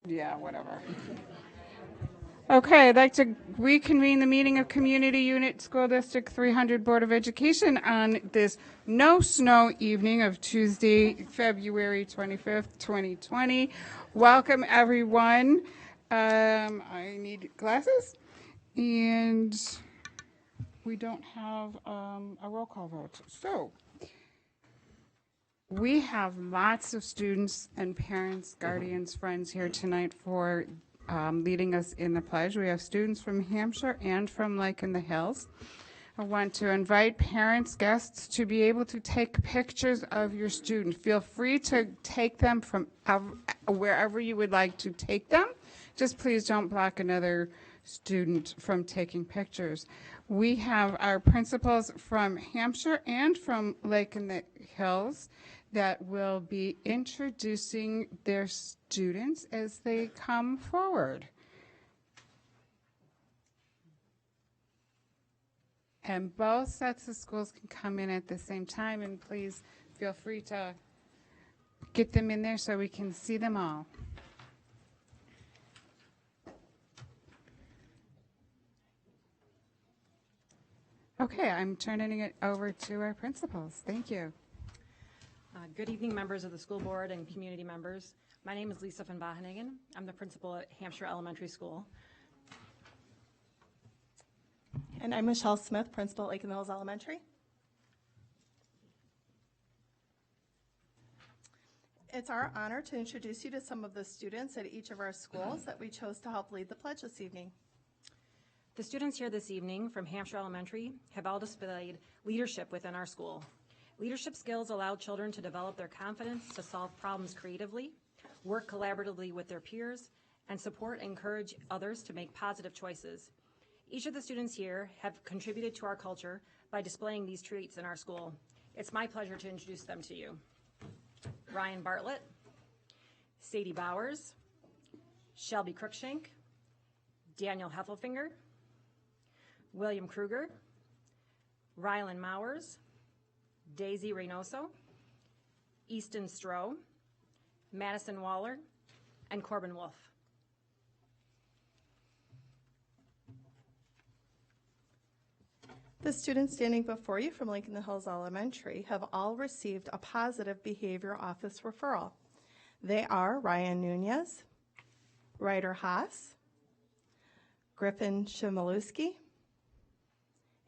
Yeah, whatever. Okay, I'd like to reconvene the meeting of Community Unit School District 300 Board of Education on this no snow evening of Tuesday, February 25th, 2020. Welcome, everyone. I need glasses. And we don't have a roll call vote. So we have lots of students and parents, guardians, friends here tonight for leading us in the pledge. We have students from Hampshire and from Lake in the Hills. I want to invite parents, guests to be able to take pictures of your student. Feel free to take them from wherever you would like to take them. Just please don't block another student from taking pictures. We have our principals from Hampshire and from Lake in the Hills that will be introducing their students as they come forward. And both sets of schools can come in at the same time, and please feel free to get them in there so we can see them all. Okay, I'm turning it over to our principals. Thank you. Good evening, members of the school board and community members. My name is Lisa van Bahenegen. I'm the principal at Hampshire Elementary School. And I'm Michelle Smith, principal at Lake in the Hills Elementary. It's our honor to introduce you to some of the students at each of our schools that we chose to help lead the pledge this evening. The students here this evening from Hampshire Elementary have all displayed leadership within our school. Leadership skills allow children to develop their confidence to solve problems creatively, work collaboratively with their peers, and support and encourage others to make positive choices. Each of the students here have contributed to our culture by displaying these traits in our school. It's my pleasure to introduce them to you. Ryan Bartlett, Sadie Bowers, Shelby Cruikshank, Daniel Heffelfinger, William Kruger, Rylan Mowers, Daisy Reynoso, Easton Stroh, Madison Waller, and Corbin Wolf. The students standing before you from Lake in the Hills Elementary have all received a positive behavior office referral. They are Ryan Nunez, Ryder Haas, Griffin Shimaluski,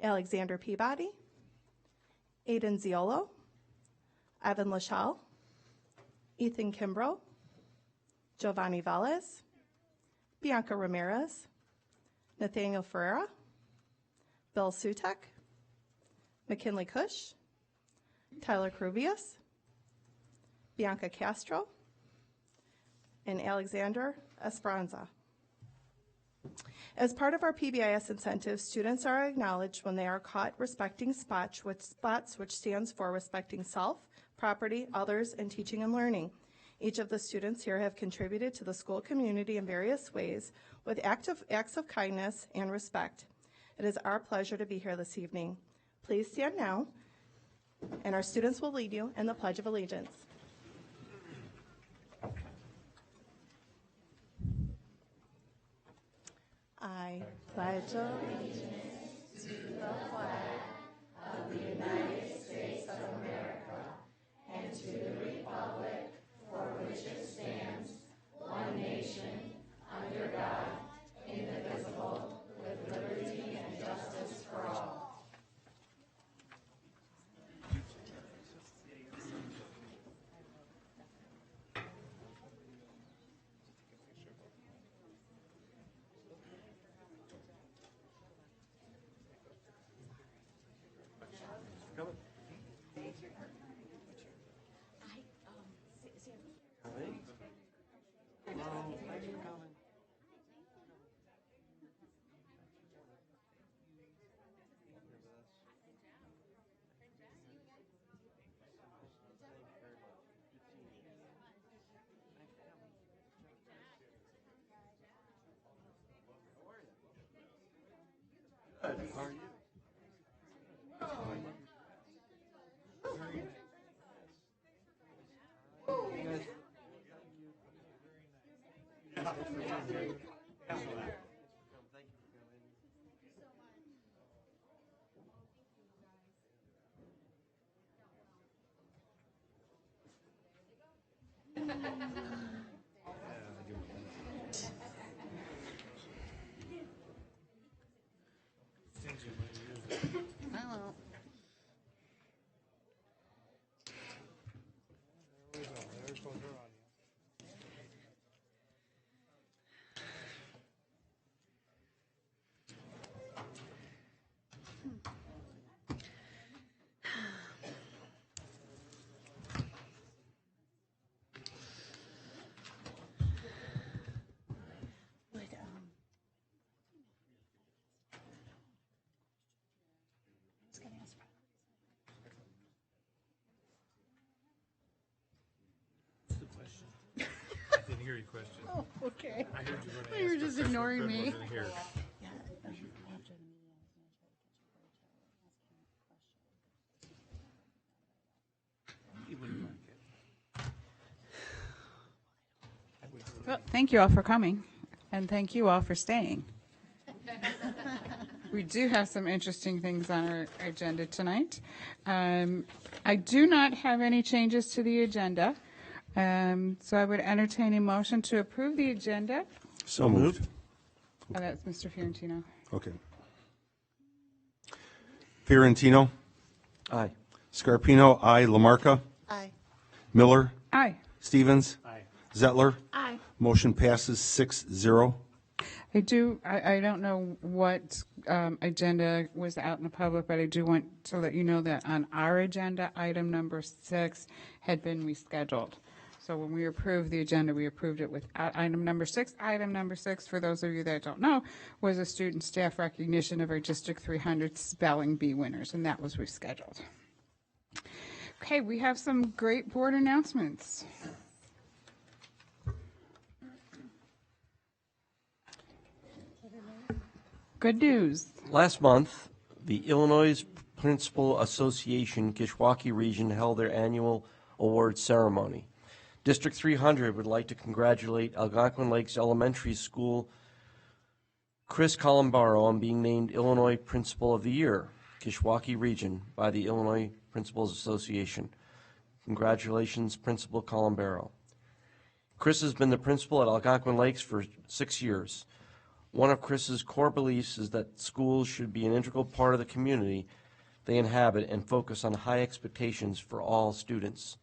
Alexander Peabody, Aiden Ziolo, Evan Lachelle, Ethan Kimbrough, Giovanni Velez, Bianca Ramirez, Nathaniel Ferreira, Bill Sutek, McKinley Cush, Tyler Cruvius, Bianca Castro, and Alexander Esperanza. As part of our PBIS incentives, students are acknowledged when they are caught respecting SPOTS, which stands for respecting self, property, others, and teaching and learning. Each of the students here have contributed to the school community in various ways with acts of kindness and respect. It is our pleasure to be here this evening. Please stand now, and our students will lead you in the Pledge of Allegiance. I pledge allegiance to the flag of the United States of America and to the republic for which it stands, one nation, under God, indivisible, with liberty and justice for all. I didn't hear your question. Oh, okay. I heard you were going to You were ask a just question, ignoring but me. wasn't here. He wouldn't like it. Well, thank you all for coming, and thank you all for staying. We do have some interesting things on our agenda tonight. I do not have any changes to the agenda, so I would entertain a motion to approve the agenda. So moved. Oh, that's Mr. Fiorentino. Okay. Fiorentino, Aye. Scarpino, aye. Lamarca, Aye. Miller, Aye. Stevens, Aye. Zettler. Aye. Motion passes 6-0. I don't know what agenda was out in the public, but I do want to let you know that on our agenda, item number 6 had been rescheduled. So when we approved the agenda, we approved it with item number 6. Item number 6, for those of you that don't know, was a student staff recognition of our District 300 Spelling Bee winners, and that was rescheduled. Okay, we have some great board announcements. Good news. Last month, the Illinois Principal Association Kishwaukee Region held their annual award ceremony. District 300 would like to congratulate Algonquin Lakes Elementary School Chris Columbaro on being named Illinois Principal of the Year, Kishwaukee Region, by the Illinois Principals Association. Congratulations, Principal Columbaro. Chris has been the principal at Algonquin Lakes for 6 years. One of Chris's core beliefs is that schools should be an integral part of the community they inhabit and focus on high expectations for all students.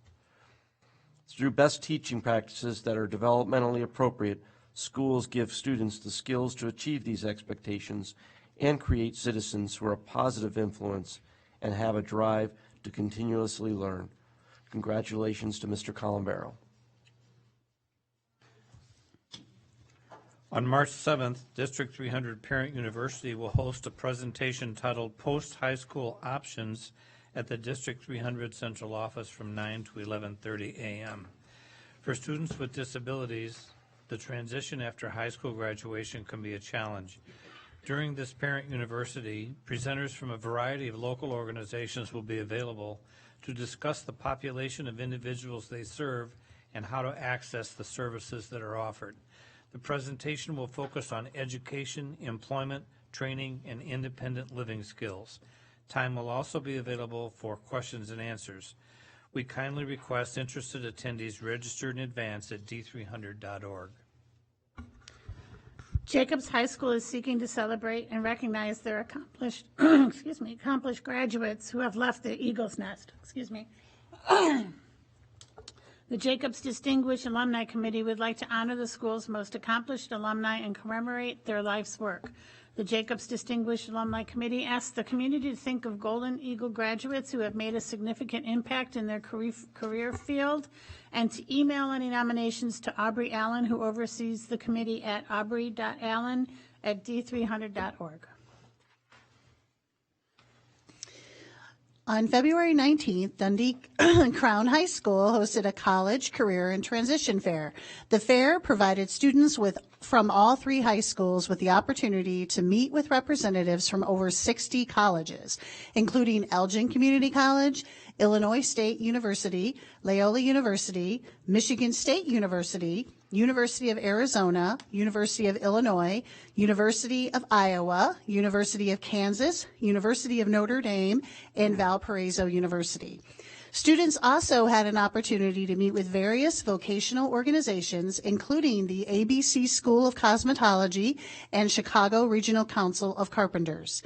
Through best teaching practices that are developmentally appropriate, schools give students the skills to achieve these expectations and create citizens who are a positive influence and have a drive to continuously learn. Congratulations to Mr. Columbaro. On March 7th, District 300 Parent University will host a presentation titled Post-High School Options at the District 300 Central Office from 9 to 11:30 a.m. For students with disabilities, the transition after high school graduation can be a challenge. During this Parent University, presenters from a variety of local organizations will be available to discuss the population of individuals they serve and how to access the services that are offered. The presentation will focus on education, employment, training, and independent living skills. Time will also be available for questions and answers. We kindly request interested attendees register in advance at d300.org. Jacobs High School is seeking to celebrate and recognize their accomplished, accomplished graduates who have left the Eagle's Nest. The Jacobs Distinguished Alumni Committee would like to honor the school's most accomplished alumni and commemorate their life's work. The Jacobs Distinguished Alumni Committee asks the community to think of Golden Eagle graduates who have made a significant impact in their career field and to email any nominations to Aubrey Allen, who oversees the committee at aubrey.allen@d300.org. On February 19th, Dundee Crown High School hosted a college, career, and transition fair. The fair provided students from all 3 high schools with the opportunity to meet with representatives from over 60 colleges, including Elgin Community College, Illinois State University, Loyola University, Michigan State University, University of Arizona, University of Illinois, University of Iowa, University of Kansas, University of Notre Dame, and Valparaiso University. Students also had an opportunity to meet with various vocational organizations, including the ABC School of Cosmetology and Chicago Regional Council of Carpenters.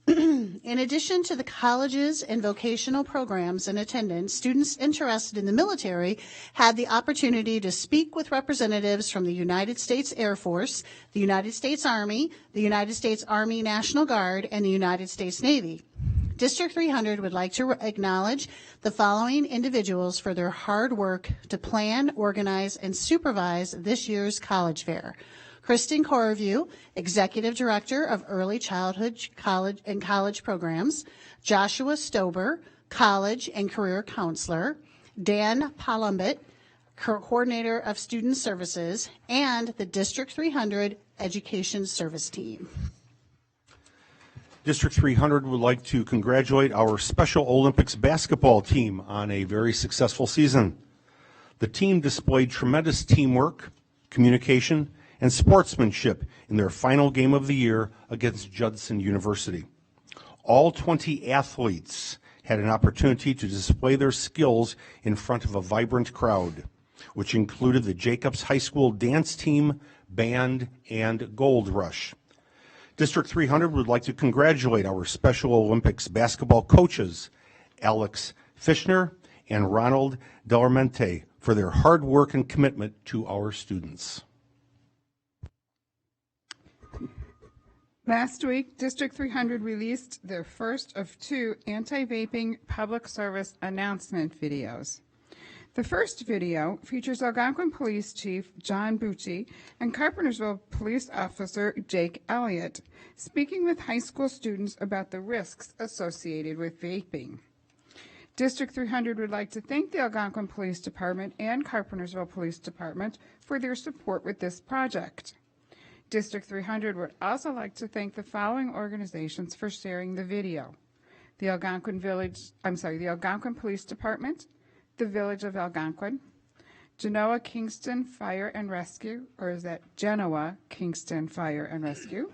In addition to the colleges and vocational programs in attendance, students interested in the military had the opportunity to speak with representatives from the United States Air Force, the United States Army, the United States Army National Guard, and the United States Navy. District 300 would like to acknowledge the following individuals for their hard work to plan, organize, and supervise this year's college fair. Kristen Corview, Executive Director of Early Childhood College Programs, Joshua Stober, College and Career Counselor, Dan Palumbit, Coordinator of Student Services, and the District 300 Education Service Team. District 300 would like to congratulate our Special Olympics basketball team on a very successful season. The team displayed tremendous teamwork, communication, and sportsmanship in their final game of the year against Judson University. All 20 athletes had an opportunity to display their skills in front of a vibrant crowd, which included the Jacobs High School dance team, band, and Gold Rush. District 300 would like to congratulate our Special Olympics basketball coaches, Alex Fishner and Ronald Delarmente, for their hard work and commitment to our students. Last week, District 300 released their first of 2 anti-vaping public service announcement videos. The first video features Algonquin Police Chief John Bucci and Carpentersville Police Officer Jake Elliott speaking with high school students about the risks associated with vaping. District 300 would like to thank the Algonquin Police Department and Carpentersville Police Department for their support with this project. District 300 would also like to thank the following organizations for sharing the video: the Algonquin Police Department, the Village of Algonquin, Genoa Kingston Fire and Rescue, or is that Genoa Kingston Fire and Rescue,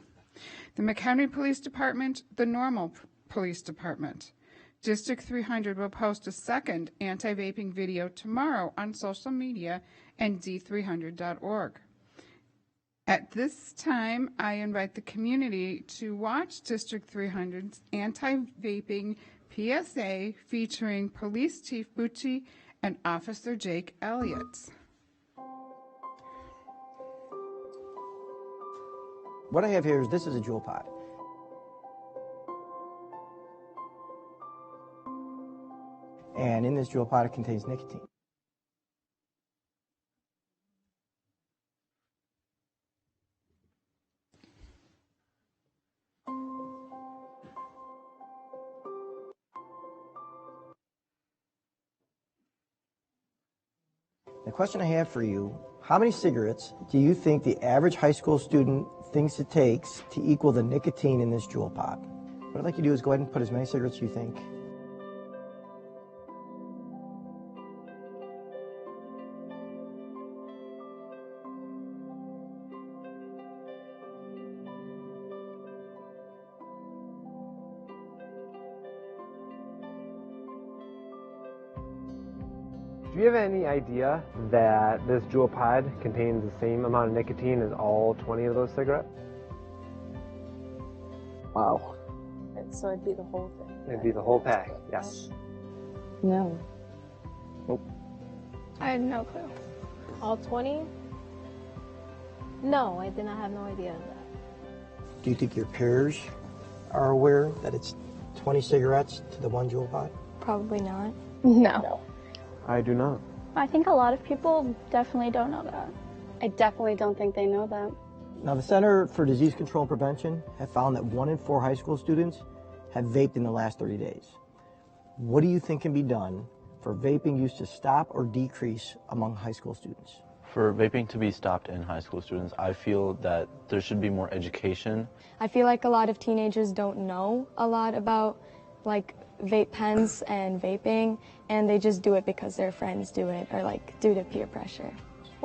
the McHenry Police Department, the Normal Police Department. District 300 will post a second anti-vaping video tomorrow on social media and d300.org. At this time, I invite the community to watch District 300's anti-vaping PSA featuring Police Chief Bucci and Officer Jake Elliott. What I have here is, this is a Juul pod. And in this Juul pod, it contains nicotine. The question I have for you, how many cigarettes do you think the average high school student thinks it takes to equal the nicotine in this Juul pod? What I'd like you to do is go ahead and put as many cigarettes as you think. Do you have any idea that this Juul pod contains the same amount of nicotine as all 20 of those cigarettes? Wow. So it'd be the whole thing? It'd be the whole pack, yes. No. Nope. I had no clue. All 20? No, I did not have no idea of that. Do you think your peers are aware that it's 20 cigarettes to the one Juul pod? Probably not. No. I do not. I think a lot of people definitely don't know that. I definitely don't think they know that. Now, the Center for Disease Control and Prevention have found that 1 in 4 high school students have vaped in the last 30 days. What do you think can be done for vaping use to stop or decrease among high school students? For vaping to be stopped in high school students, I feel that there should be more education. I feel like a lot of teenagers don't know a lot about like vape pens and vaping, and they just do it because their friends do it or like due to peer pressure.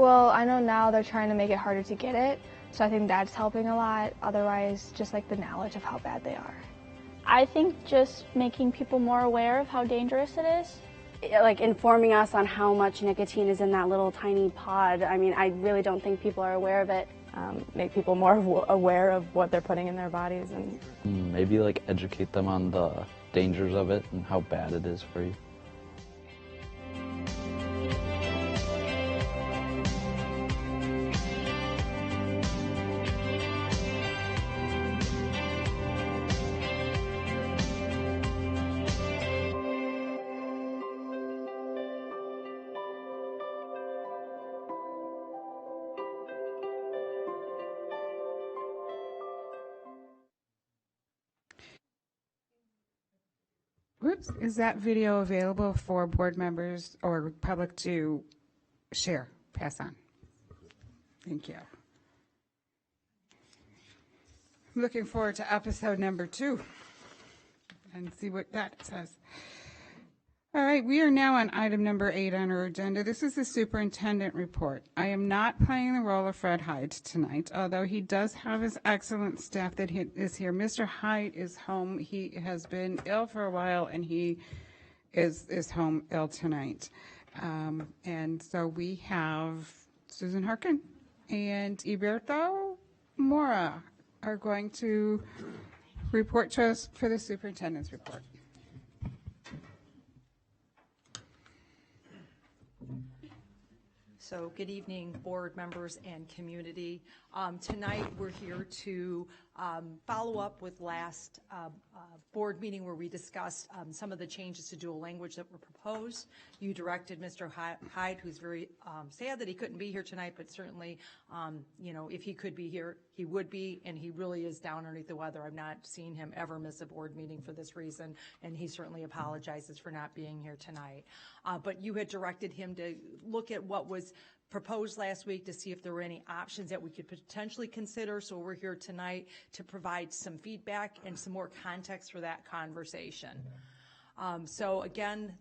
Well, I know now they're trying to make it harder to get it, so I think that's helping a lot. Otherwise, just like the knowledge of how bad they are. I think just making people more aware of how dangerous it is. Like informing us on how much nicotine is in that little tiny pod. I mean, I really don't think people are aware of it. Make people more aware of what they're putting in their bodies. And maybe like educate them on the dangers of it and how bad it is for you. Whoops, is that video available for board members or public to share, pass on? Thank you. I'm looking forward to episode number 2 and see what that says. All right, we are now on item number 8 on our agenda. This is the superintendent report. I am not playing the role of Fred Hyde tonight, although he does have his excellent staff that is here. Mr. Hyde is home. He has been ill for a while, and he is home ill tonight. And so we have Susan Harkin and Iberto Mora are going to report to us for the superintendent's report. So good evening, board members and community. Tonight we're here to follow up with last board meeting where we discussed some of the changes to dual language that were proposed. You directed Mr. Hyde, who's very sad that he couldn't be here tonight, but certainly, you know, if he could be here, he would be, and he really is down underneath the weather. I've not seen him ever miss a board meeting for this reason, and he certainly apologizes for not being here tonight. But you had directed him to look at what was proposed last week to see if there were any options that we could potentially consider. So we're here tonight to provide some feedback and some more context for that conversation. So again,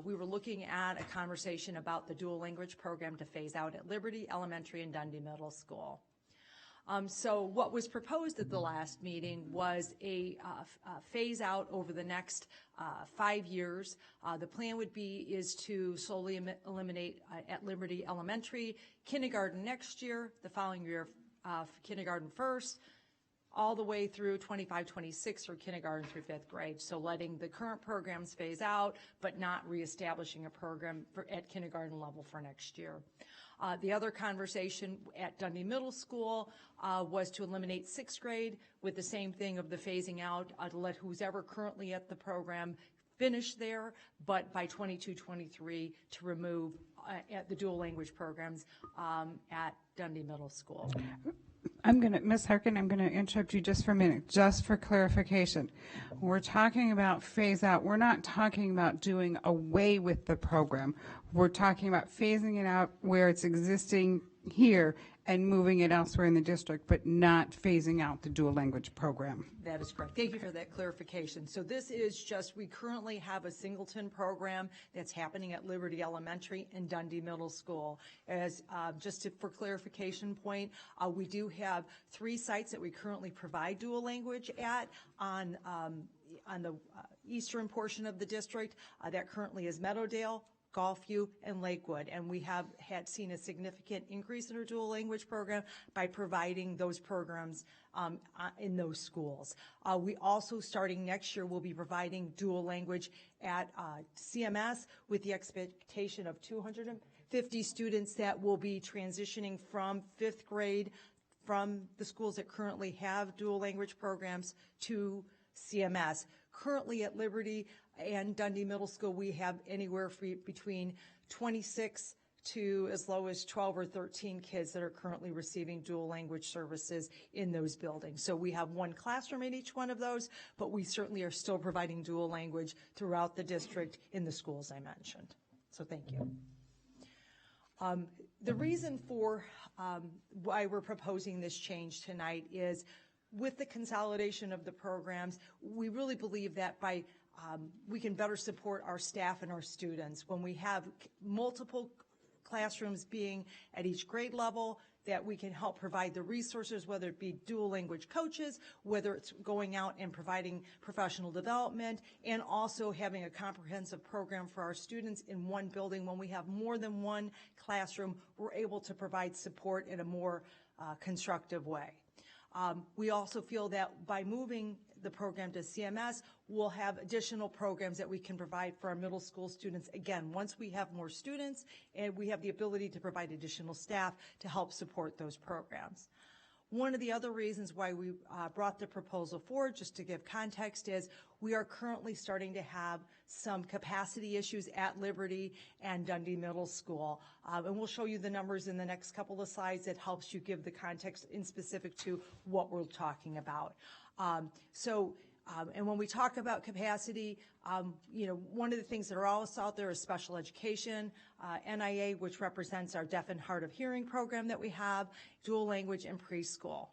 we were looking at a conversation about the dual language program to phase out at Liberty Elementary and Dundee Middle School. So what was proposed at the last meeting was a phase out over the next 5 years. The plan is to slowly eliminate at Liberty Elementary kindergarten next year, the following year kindergarten first, all the way through 25-26 for kindergarten through 5th grade. So letting the current programs phase out, but not reestablishing a program at kindergarten level for next year. The other conversation at Dundee Middle School was to eliminate 6th grade with the same thing of the phasing out to let who's ever currently at the program finish there, but by 22-23 to remove at the dual language programs at Dundee Middle School. Ms. Harkin, I'm going to interrupt you just for a minute, just for clarification. When we're talking about phase out, we're not talking about doing away with the program. We're talking about phasing it out where it's existing here and moving it elsewhere in the district, but not phasing out the dual language program. That is correct. Thank you for that clarification. So this is just, we currently have a singleton program that's happening at Liberty Elementary and Dundee Middle School. As for clarification point, we do have 3 sites that we currently provide dual language at on the eastern portion of the district. That currently is Meadowdale, Gulfview, and Lakewood, and we have seen a significant increase in our dual language program by providing those programs in those schools. We also, starting next year, will be providing dual language at CMS with the expectation of 250 students that will be transitioning from 5th grade from the schools that currently have dual language programs to CMS. Currently at Liberty and Dundee Middle School, we have anywhere between 26 to as low as 12 or 13 kids that are currently receiving dual language services in those buildings. So we have 1 classroom in each one of those, but we certainly are still providing dual language throughout the district in the schools I mentioned. So thank you. The reason for why we're proposing this change tonight is with the consolidation of the programs, we really believe that by we can better support our staff and our students. When we have multiple classrooms being at each grade level, that we can help provide the resources, whether it be dual language coaches, whether it's going out and providing professional development, and also having a comprehensive program for our students in one building. When we have more than one classroom, we're able to provide support in a more constructive way. We also feel that by moving the program to CMS, we'll have additional programs that we can provide for our middle school students. Again, once we have more students and we have the ability to provide additional staff to help support those programs. One of the other reasons why we brought the proposal forward, just to give context, is we are currently starting to have some capacity issues at Liberty and Dundee Middle School. And we'll show you the numbers in the next couple of slides that helps you give the context in specific to what we're talking about. And when we talk about capacity, one of the things that are always out there is special education, NIA, which represents our deaf and hard of hearing program that we have, dual language, and preschool.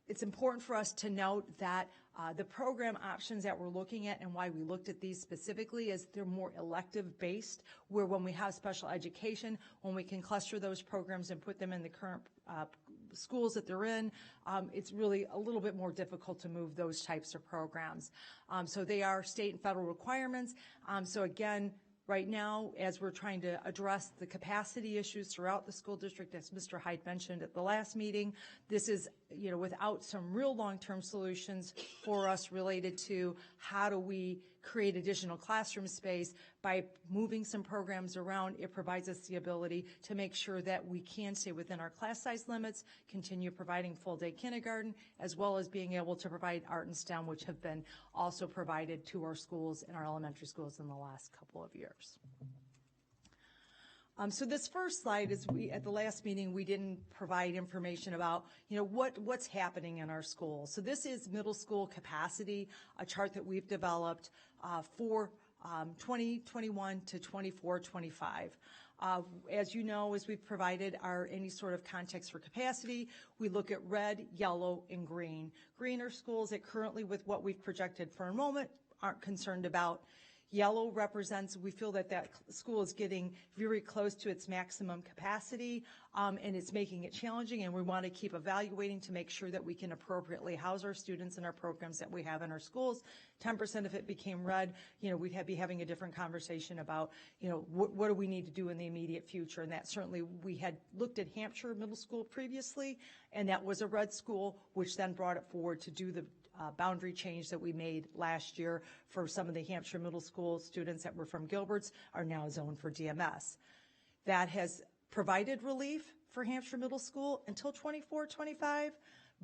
It's important for us to note that the program options that we're looking at and why we looked at these specifically is they're more elective based, where when we have special education, when we can cluster those programs and put them in the current schools that they're in, it's really a little bit more difficult to move those types of programs. So they are state and federal requirements. So again, right now, as we're trying to address the capacity issues throughout the school district, as Mr. Hyde mentioned at the last meeting, this is, without some real long-term solutions for us related to how do we create additional classroom space. By moving some programs around, it provides us the ability to make sure that we can stay within our class size limits, continue providing full-day kindergarten, as well as being able to provide art and STEM, which have been also provided to our schools and our elementary schools in the last couple of years. So this first slide is at the last meeting, we didn't provide information about, what's happening in our schools. So this is middle school capacity, a chart that we've developed for 2021 to 24-25. As you know, as we've provided any sort of context for capacity, we look at red, yellow, and green. Green are schools that currently, with what we've projected for enrollment, aren't concerned about. Yellow represents, we feel that school is getting very close to its maximum capacity, and it's making it challenging, and we want to keep evaluating to make sure that we can appropriately house our students in our programs that we have in our schools. 10% if it became red, we'd be having a different conversation about, what do we need to do in the immediate future, and that certainly we had looked at Hampshire Middle School previously, and that was a red school, which then brought it forward to do the boundary change that we made last year for some of the Hampshire Middle School students that were from Gilbert's are now zoned for DMS. That has provided relief for Hampshire Middle School until 24-25,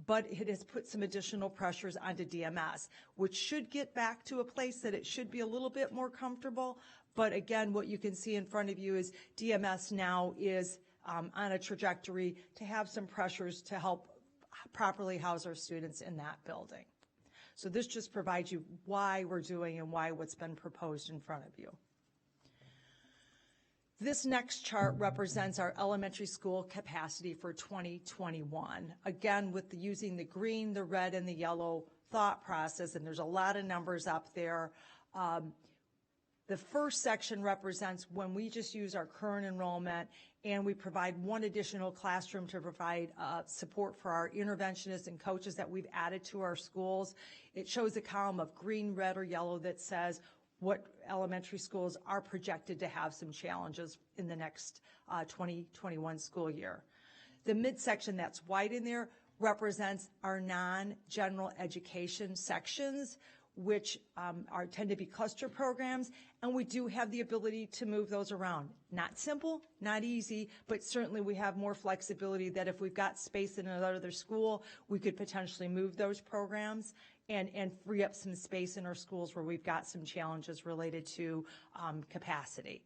but it has put some additional pressures onto DMS, which should get back to a place that it should be a little bit more comfortable. But again, what you can see in front of you is DMS now is on a trajectory to have some pressures to help properly house our students in that building. So this just provides you why we're doing and why what's been proposed in front of you. This next chart represents our elementary school capacity for 2021. Again, with using the green, the red, and the yellow thought process, and there's a lot of numbers up there. The first section represents when we just use our current enrollment and we provide one additional classroom to provide support for our interventionists and coaches that we've added to our schools. It shows a column of green, red, or yellow that says what elementary schools are projected to have some challenges in the next 2021 school year. The midsection that's white in there represents our non-general education sections, which tend to be cluster programs, and we do have the ability to move those around. Not simple, not easy, but certainly we have more flexibility that if we've got space in another school, we could potentially move those programs and free up some space in our schools where we've got some challenges related to capacity.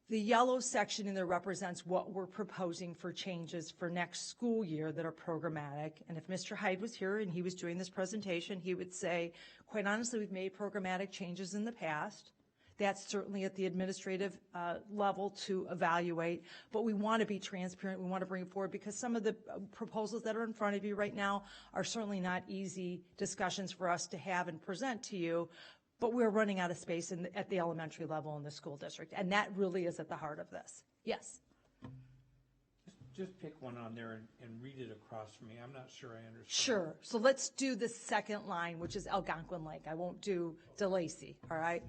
The yellow section in there represents what we're proposing for changes for next school year that are programmatic. And if Mr. Hyde was here and he was doing this presentation, he would say, quite honestly, we've made programmatic changes in the past. That's certainly at the administrative level to evaluate, but we want to be transparent. We want to bring it forward because some of the proposals that are in front of you right now are certainly not easy discussions for us to have and present to you. but we're running out of space at the elementary level in the school district, and that really is at the heart of this. Yes? Just pick one on there and read it across for me. I'm not sure I understand. Sure. So let's do the second line, which is Algonquin Lake. I won't do DeLacy, all right?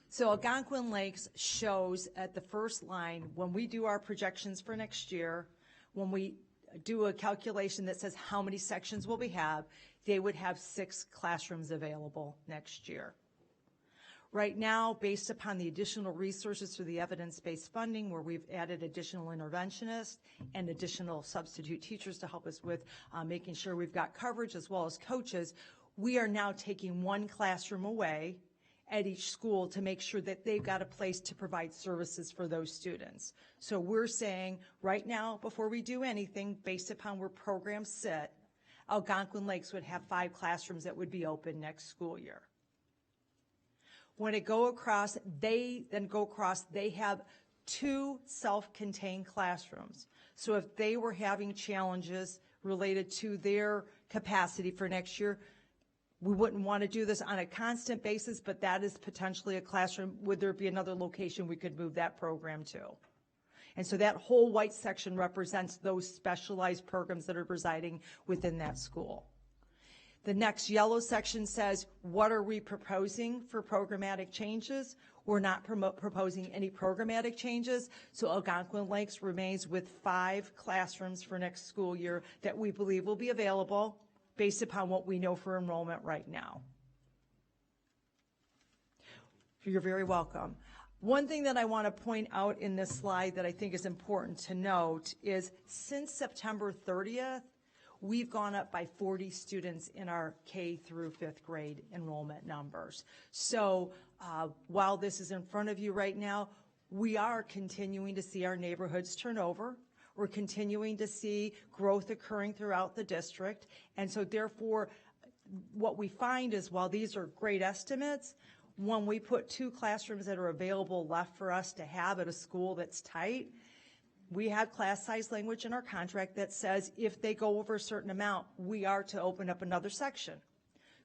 So Algonquin Lakes shows at the first line, when we do our projections for next year, when we do a calculation that says how many sections will we have, they would have 6 classrooms available next year. Right now, based upon the additional resources through the evidence-based funding, where we've added additional interventionists and additional substitute teachers to help us with making sure we've got coverage as well as coaches, we are now taking 1 classroom away at each school to make sure that they've got a place to provide services for those students. So we're saying right now, before we do anything, based upon where programs sit, Algonquin Lakes would have 5 classrooms that would be open next school year. When they then go across, they have 2 self-contained classrooms. So if they were having challenges related to their capacity for next year, we wouldn't want to do this on a constant basis, but that is potentially a classroom. Would there be another location we could move that program to? And so that whole white section represents those specialized programs that are residing within that school. The next yellow section says, what are we proposing for programmatic changes? We're not proposing any programmatic changes, so Algonquin Lakes remains with 5 classrooms for next school year that we believe will be available based upon what we know for enrollment right now. You're very welcome. One thing that I want to point out in this slide that I think is important to note is since September 30th, we've gone up by 40 students in our K through 5th grade enrollment numbers. So while this is in front of you right now, we are continuing to see our neighborhoods turn over. We're continuing to see growth occurring throughout the district. And so therefore, what we find is while these are great estimates, when we put 2 classrooms that are available left for us to have at a school that's tight, we have class size language in our contract that says if they go over a certain amount, we are to open up another section.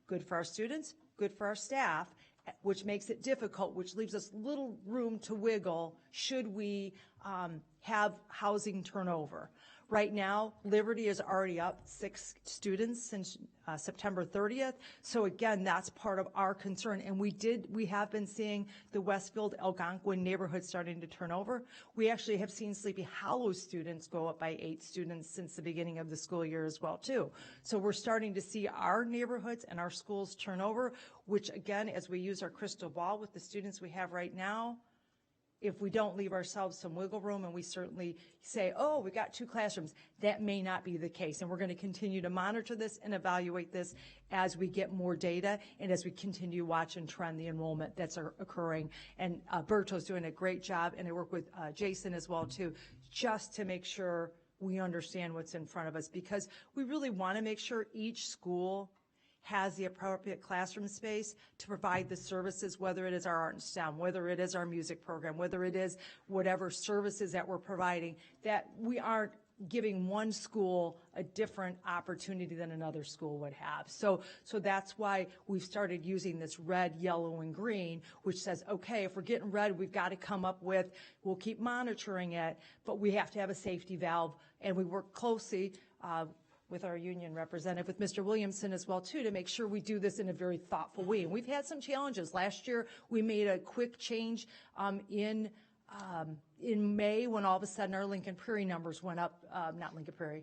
Good for our students, good for our staff, which makes it difficult, which leaves us little room to wiggle should we have housing turnover. Right now, Liberty is already up 6 students since September 30th. So again, that's part of our concern. And we have been seeing the Westfield Algonquin neighborhood starting to turn over. We actually have seen Sleepy Hollow students go up by 8 students since the beginning of the school year as well too. So we're starting to see our neighborhoods and our schools turn over, which again, as we use our crystal ball with the students we have right now, if we don't leave ourselves some wiggle room and we certainly say, oh, we got 2 classrooms, that may not be the case. And we're going to continue to monitor this and evaluate this as we get more data and as we continue to watch and trend the enrollment that's occurring. And Berto's doing a great job, and I work with Jason as well too, just to make sure we understand what's in front of us, because we really want to make sure each school has the appropriate classroom space to provide the services, whether it is our art and STEM, whether it is our music program, whether it is whatever services that we're providing, that we aren't giving one school a different opportunity than another school would have. So that's why we've started using this red, yellow, and green, which says, okay, if we're getting red, we've got to come up with, we'll keep monitoring it, but we have to have a safety valve, and we work closely with our union representative, with Mr. Williamson as well too, to make sure we do this in a very thoughtful way. And we've had some challenges. Last year, we made a quick change in May when all of a sudden our Lincoln Prairie numbers went up, not Lincoln Prairie,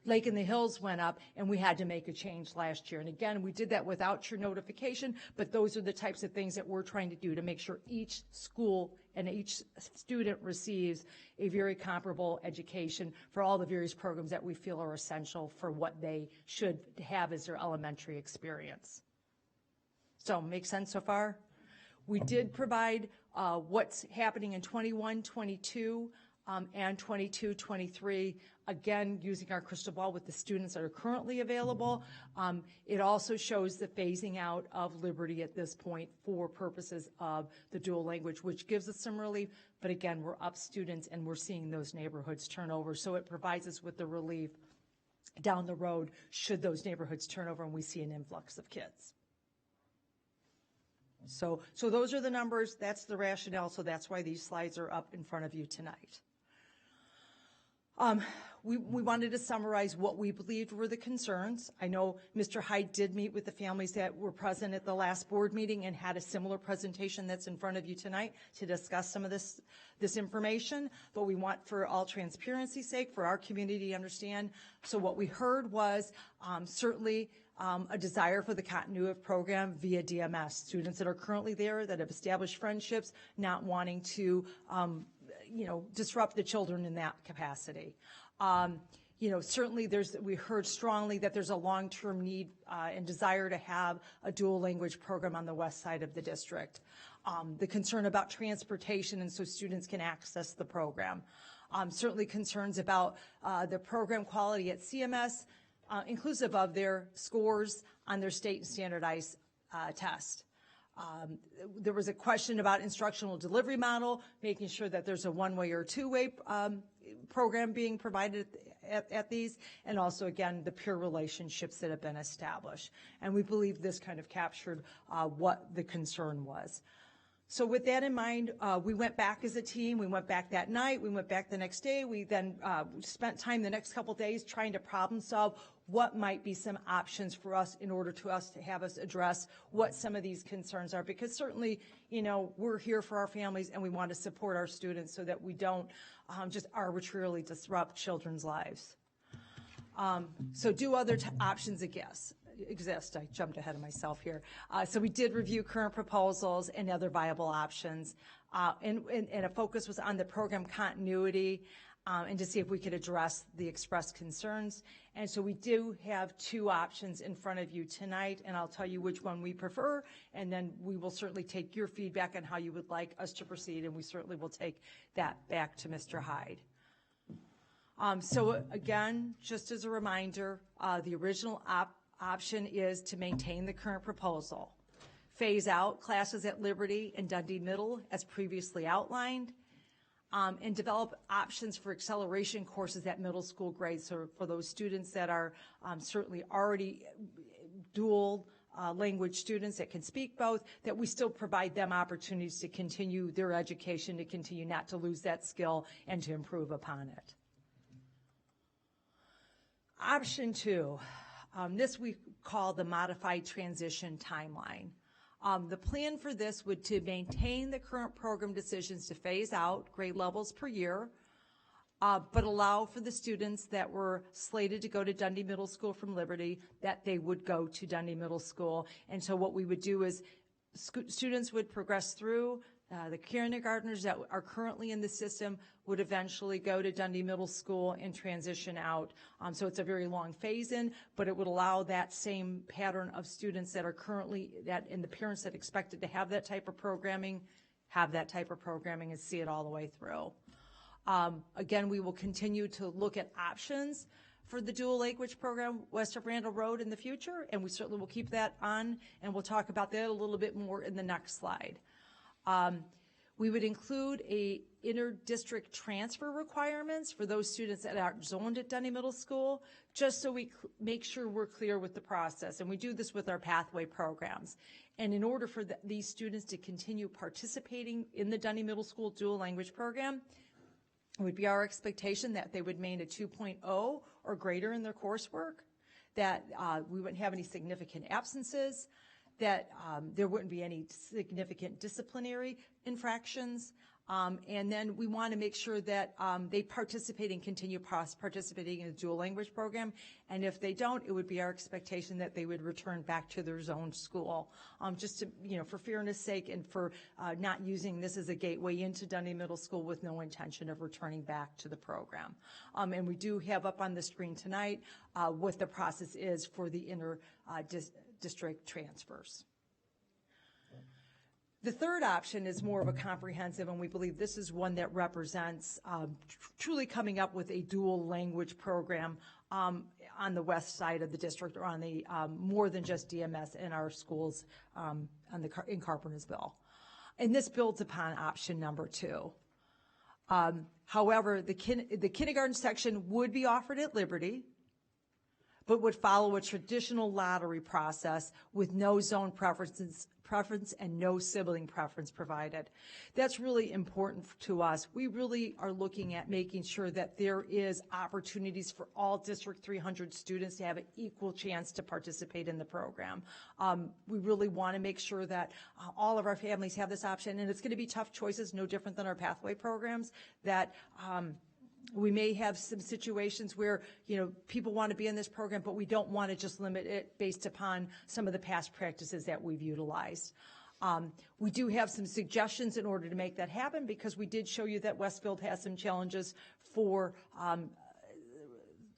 Lake in the Hills went up, and we had to make a change last year. And again, we did that without your notification, but those are the types of things that we're trying to do to make sure each school and each student receives a very comparable education for all the various programs that we feel are essential for what they should have as their elementary experience. So, make sense so far? We did provide what's happening in 21, 22, and 22, 23, again, using our crystal ball with the students that are currently available. It also shows the phasing out of Liberty at this point for purposes of the dual language, which gives us some relief. But again, we're up students and we're seeing those neighborhoods turn over. So it provides us with the relief down the road should those neighborhoods turn over and we see an influx of kids. So those are the numbers, that's the rationale, so that's why these slides are up in front of you tonight. We wanted to summarize what we believed were the concerns. I know Mr. Hyde did meet with the families that were present at the last board meeting and had a similar presentation that's in front of you tonight to discuss some of this information, but we want, for all transparency's sake, for our community to understand. So what we heard was certainly a desire for the continuity of program via DMS. Students that are currently there, that have established friendships, not wanting to disrupt the children in that capacity. Certainly we heard strongly that there's a long-term need and desire to have a dual language program on the west side of the district. The concern about transportation and so students can access the program. Certainly concerns about the program quality at CMS, inclusive of their scores on their state and standardized test. There was a question about instructional delivery model, making sure that there's a one-way or two-way program being provided at these, and also, again, the peer relationships that have been established. And we believe this kind of captured what the concern was. So with that in mind, we went back as a team. We went back that night. We went back the next day. We then spent time the next couple days trying to problem solve what might be some options for us in order to have us address what some of these concerns are. Because certainly, we're here for our families and we want to support our students so that we don't just arbitrarily disrupt children's lives. So do other options exist? I jumped ahead of myself here. So we did review current proposals and other viable options. And a focus was on the program continuity and to see if we could address the expressed concerns. And so we do have two options in front of you tonight, and I'll tell you which one we prefer, and then we will certainly take your feedback on how you would like us to proceed, and we certainly will take that back to Mr. Hyde. So again, just as a reminder, the original option is to maintain the current proposal, phase out classes at Liberty and Dundee Middle as previously outlined, and develop options for acceleration courses at middle school grades. So for those students that are certainly already dual language students that can speak both, that we still provide them opportunities to continue their education, to continue not to lose that skill and to improve upon it. Option 2, this we call the modified transition timeline. The plan for this would to maintain the current program decisions to phase out grade levels per year, but allow for the students that were slated to go to Dundee Middle School from Liberty that they would go to Dundee Middle School. And so what we would do is students would progress through. The kindergartners that are currently in the system would eventually go to Dundee Middle School and transition out. So it's a very long phase-in, but it would allow that same pattern of students that are currently, and the parents that expected to have that type of programming, and see it all the way through. Again, we will continue to look at options for the dual language program west of Randall Road in the future, and we certainly will keep that on, and we'll talk about that a little bit more in the next slide. We would include a inter-district transfer requirements for those students that are zoned at Dundee Middle School, just so we make sure we're clear with the process. And we do this with our pathway programs. And in order for these students to continue participating in the Dundee Middle School dual language program, it would be our expectation that they would maintain a 2.0 or greater in their coursework, that we wouldn't have any significant absences, that there wouldn't be any significant disciplinary infractions, and then we want to make sure that they participate and continue participating in the dual language program, and if they don't, it would be our expectation that they would return back to their zone school, just to, for fairness sake and for not using this as a gateway into Dundee Middle School with no intention of returning back to the program. And we do have up on the screen tonight what the process is for the district transfers. The third option is more of a comprehensive, and we believe this is one that represents truly coming up with a dual language program on the west side of the district, or on the more than just DMS in our schools in Carpentersville. And this builds upon option number 2. However, the kindergarten section would be offered at Liberty, but would follow a traditional lottery process with no zone preference and no sibling preference provided. That's really important to us. We really are looking at making sure that there is opportunities for all District 300 students to have an equal chance to participate in the program. We really want to make sure that all of our families have this option, and it's going to be tough choices, no different than our pathway programs, that we may have some situations where, people want to be in this program, but we don't want to just limit it based upon some of the past practices that we've utilized. We do have some suggestions in order to make that happen, because we did show you that Westfield has some challenges for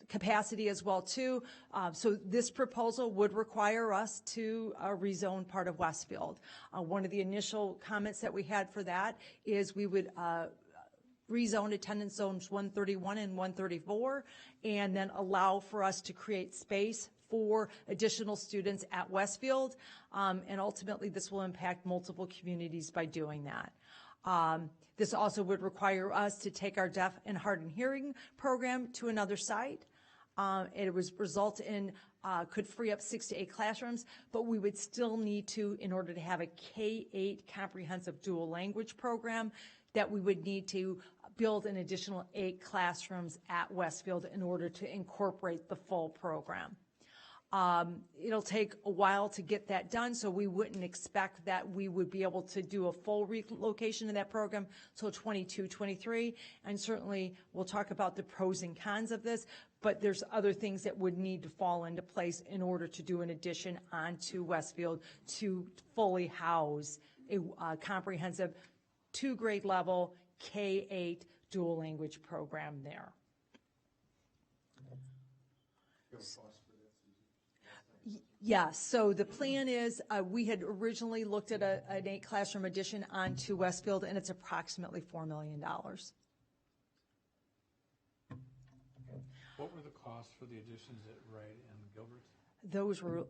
capacity as well too. So this proposal would require us to rezone part of Westfield. One of the initial comments that we had for that is we would rezone attendance zones 131 and 134, and then allow for us to create space for additional students at Westfield. And ultimately, this will impact multiple communities by doing that. This also would require us to take our deaf and hard and hearing program to another site. It would result in, could free up 6 to 8 classrooms, but we would still need to, in order to have a K-8 comprehensive dual language program, that we would need to build an additional 8 classrooms at Westfield in order to incorporate the full program. It'll take a while to get that done, so we wouldn't expect that we would be able to do a full relocation of that program till 22, 23, and certainly we'll talk about the pros and cons of this, but there's other things that would need to fall into place in order to do an addition onto Westfield to fully house a comprehensive 2-grade level K-8 dual language program there. Yes, so the plan is, we had originally looked at an 8-classroom addition onto Westfield, and it's approximately $4 million. What were the costs for the additions at Wright and Gilbert? Those were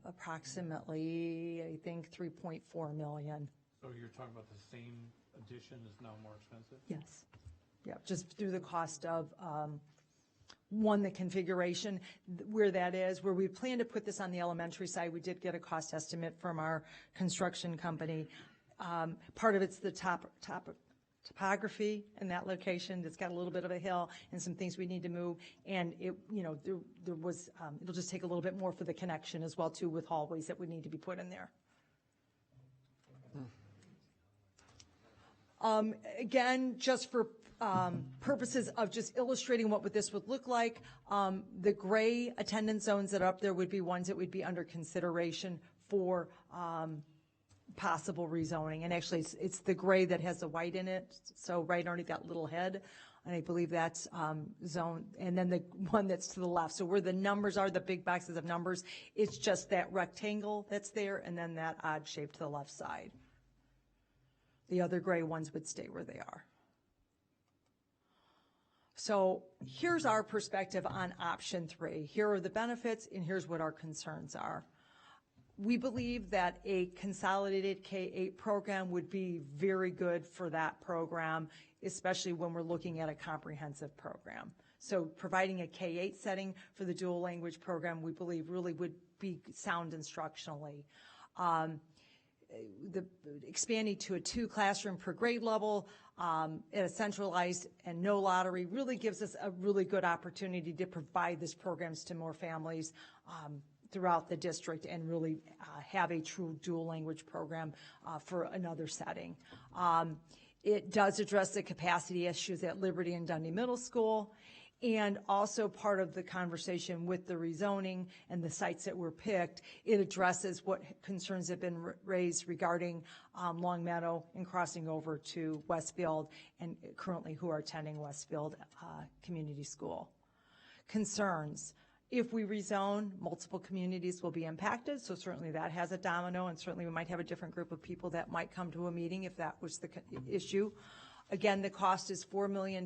approximately, I think, $3.4 million. So you're talking about the same addition is now more expensive? Yes. Yeah, just through the cost of, one, the configuration, where that is, where we plan to put this on the elementary side. We did get a cost estimate from our construction company. Part of it's the topography in that location. It's got a little bit of a hill and some things we need to move. And there was, it'll just take a little bit more for the connection as well too, with hallways that would need to be put in there. Again, just for purposes of just illustrating what this would look like, the gray attendance zones that are up there would be ones that would be under consideration for possible rezoning. And actually, it's the gray that has the white in it, so right underneath that little head. And I believe that's zone, and then the one that's to the left. So where the numbers are, the big boxes of numbers, it's just that rectangle that's there, and then that odd shape to the left side. The other gray ones would stay where they are. So here's our perspective on option 3. Here are the benefits, and here's what our concerns are. We believe that a consolidated K-8 program would be very good for that program, especially when we're looking at a comprehensive program. So providing a K-8 setting for the dual language program, we believe really would be sound instructionally. Expanding to a 2 classroom per grade level at a centralized and no lottery really gives us a really good opportunity to provide these programs to more families throughout the district and really have a true dual language program for another setting. It does address the capacity issues at Liberty and Dundee Middle School, and also part of the conversation with the rezoning and the sites that were picked, it addresses what concerns have been raised regarding Long Meadow and crossing over to Westfield, and currently who are attending Westfield Community School. Concerns. If we rezone, multiple communities will be impacted, so certainly that has a domino, and certainly we might have a different group of people that might come to a meeting if that was the issue. Again, the cost is $4 million.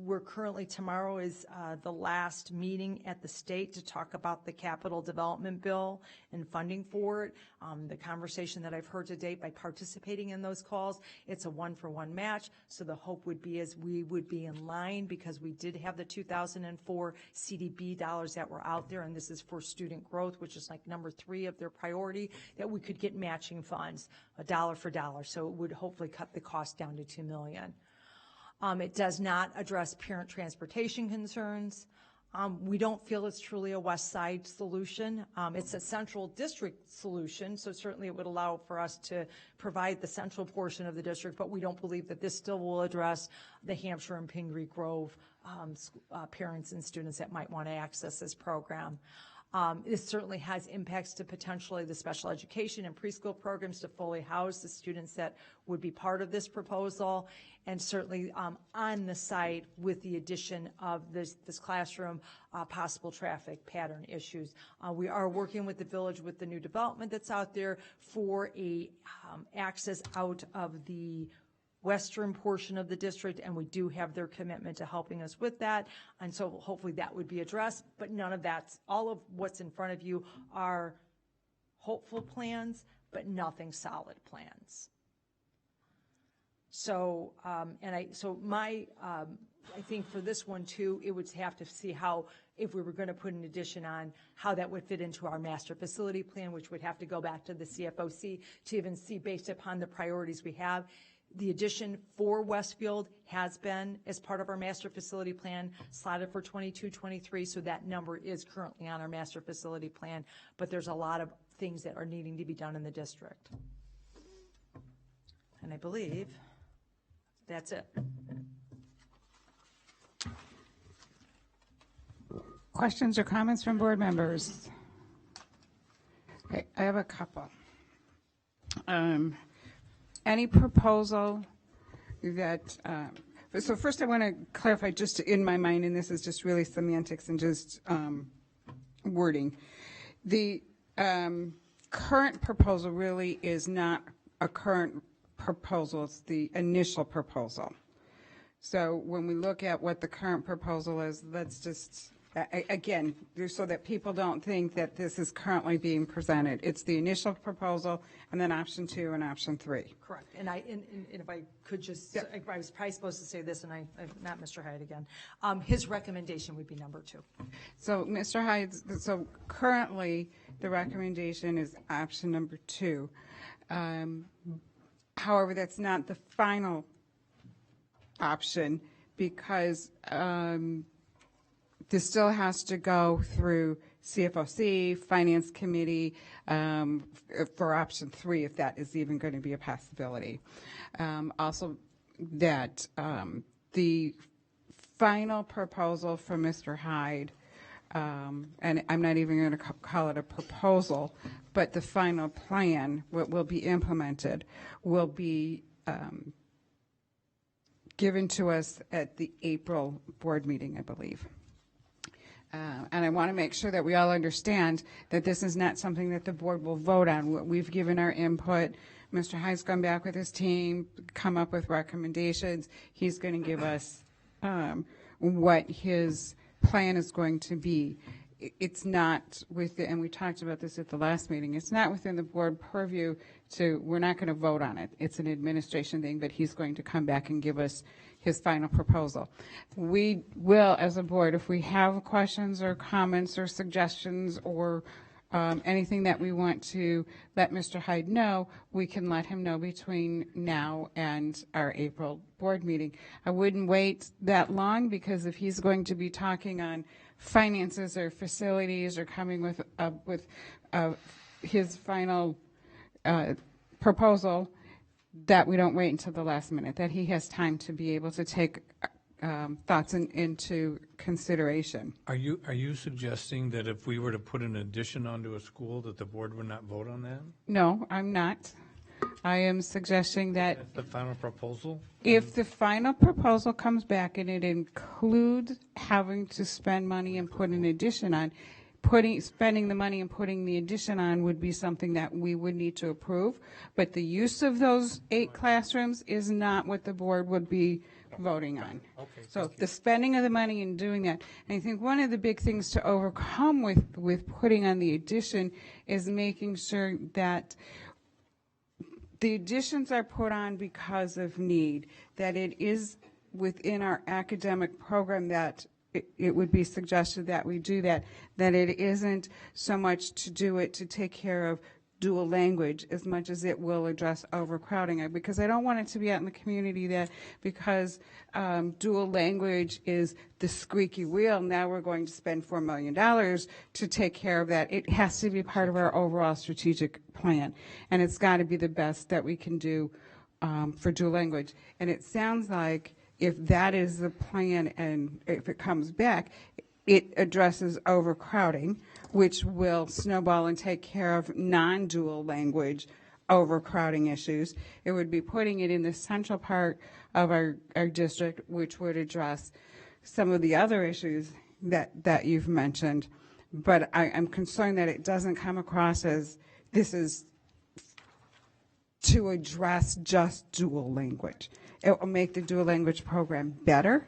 We're currently, tomorrow is the last meeting at the state to talk about the capital development bill and funding for it. The conversation that I've heard to date by participating in those calls, it's a one-for-one match. So the hope would be is we would be in line because we did have the 2004 CDB dollars that were out there, and this is for student growth, which is like number 3 of their priority, that we could get matching funds, a dollar for dollar. So it would hopefully cut the cost down to $2 million. It does not address parent transportation concerns. We don't feel it's truly a West Side solution. It's a central district solution, so certainly it would allow for us to provide the central portion of the district, but we don't believe that this still will address the Hampshire and Pingree Grove parents and students that might want to access this program. This certainly has impacts to potentially the special education and preschool programs to fully house the students that would be part of this proposal, and certainly on the site with the addition of this classroom, possible traffic pattern issues. We are working with the village with the new development that's out there for a access out of the western portion of the district, and we do have their commitment to helping us with that, and so hopefully that would be addressed, but none of that's, all of what's in front of you are hopeful plans, but nothing solid plans. So, I think for this one too, it would have to see how, if we were going to put an addition on, how that would fit into our master facility plan, which would have to go back to the CFOC to even see based upon the priorities we have. The addition for Westfield has been, as part of our master facility plan, slotted for 22-23, so that number is currently on our master facility plan, but there's a lot of things that are needing to be done in the district. And I believe that's it. Questions or comments from board members? Okay, I have a couple. Any proposal that, so first I want to clarify just in my mind, and this is just really semantics and just wording. The current proposal really is not a current proposal, it's the initial proposal. So when we look at what the current proposal is, let's just, again, so that people don't think that this is currently being presented. It's the initial proposal and then option 2 and option 3. Correct. And if I could just, yeah. I was probably supposed to say this, and I'm not Mr. Hyde again. His recommendation would be number 2. So Mr. Hyde, so currently the recommendation is option number 2. However, that's not the final option because this still has to go through CFOC, Finance Committee, for option 3, if that is even going to be a possibility. Also, that the final proposal from Mr. Hyde, and I'm not even going to call it a proposal, but the final plan, what will be implemented, will be given to us at the April board meeting, I believe. And I want to make sure that we all understand that this is not something that the board will vote on. We've given our input. Mr. Hyde's gone back with his team, come up with recommendations. He's going to give us what his plan is going to be. It's not within, and we talked about this at the last meeting, it's not within the board purview to, we're not going to vote on it. It's an administration thing, but he's going to come back and give us his final proposal. We will, as a board, if we have questions or comments or suggestions or anything that we want to let Mr. Hyde know, we can let him know between now and our April board meeting. I wouldn't wait that long because if he's going to be talking on finances or facilities or coming with his final proposal, that we don't wait until the last minute, that he has time to be able to take thoughts into consideration. Are you suggesting that if we were to put an addition onto a school that the board would not vote on that? No, I'm not. I am suggesting that that's the final proposal? If the final proposal comes back and it includes having to spend money and put an addition on, spending the money and putting the addition on would be something that we would need to approve. But the use of those 8 classrooms is not what the board would be voting on. Okay, So the spending of the money and doing that, and I think one of the big things to overcome with putting on the addition is making sure that the additions are put on because of need, that it is within our academic program that it would be suggested that we do that it isn't so much to do it to take care of dual language as much as it will address overcrowding. Because I don't want it to be out in the community that because dual language is the squeaky wheel, now we're going to spend $4 million to take care of that. It has to be part of our overall strategic plan, and it's got to be the best that we can do for dual language. And it sounds like if that is the plan and if it comes back, it addresses overcrowding, which will snowball and take care of non-dual language overcrowding issues. It would be putting it in the central part of our district, which would address some of the other issues that you've mentioned. But I'm concerned that it doesn't come across as this is to address just dual language. It will make the dual language program better,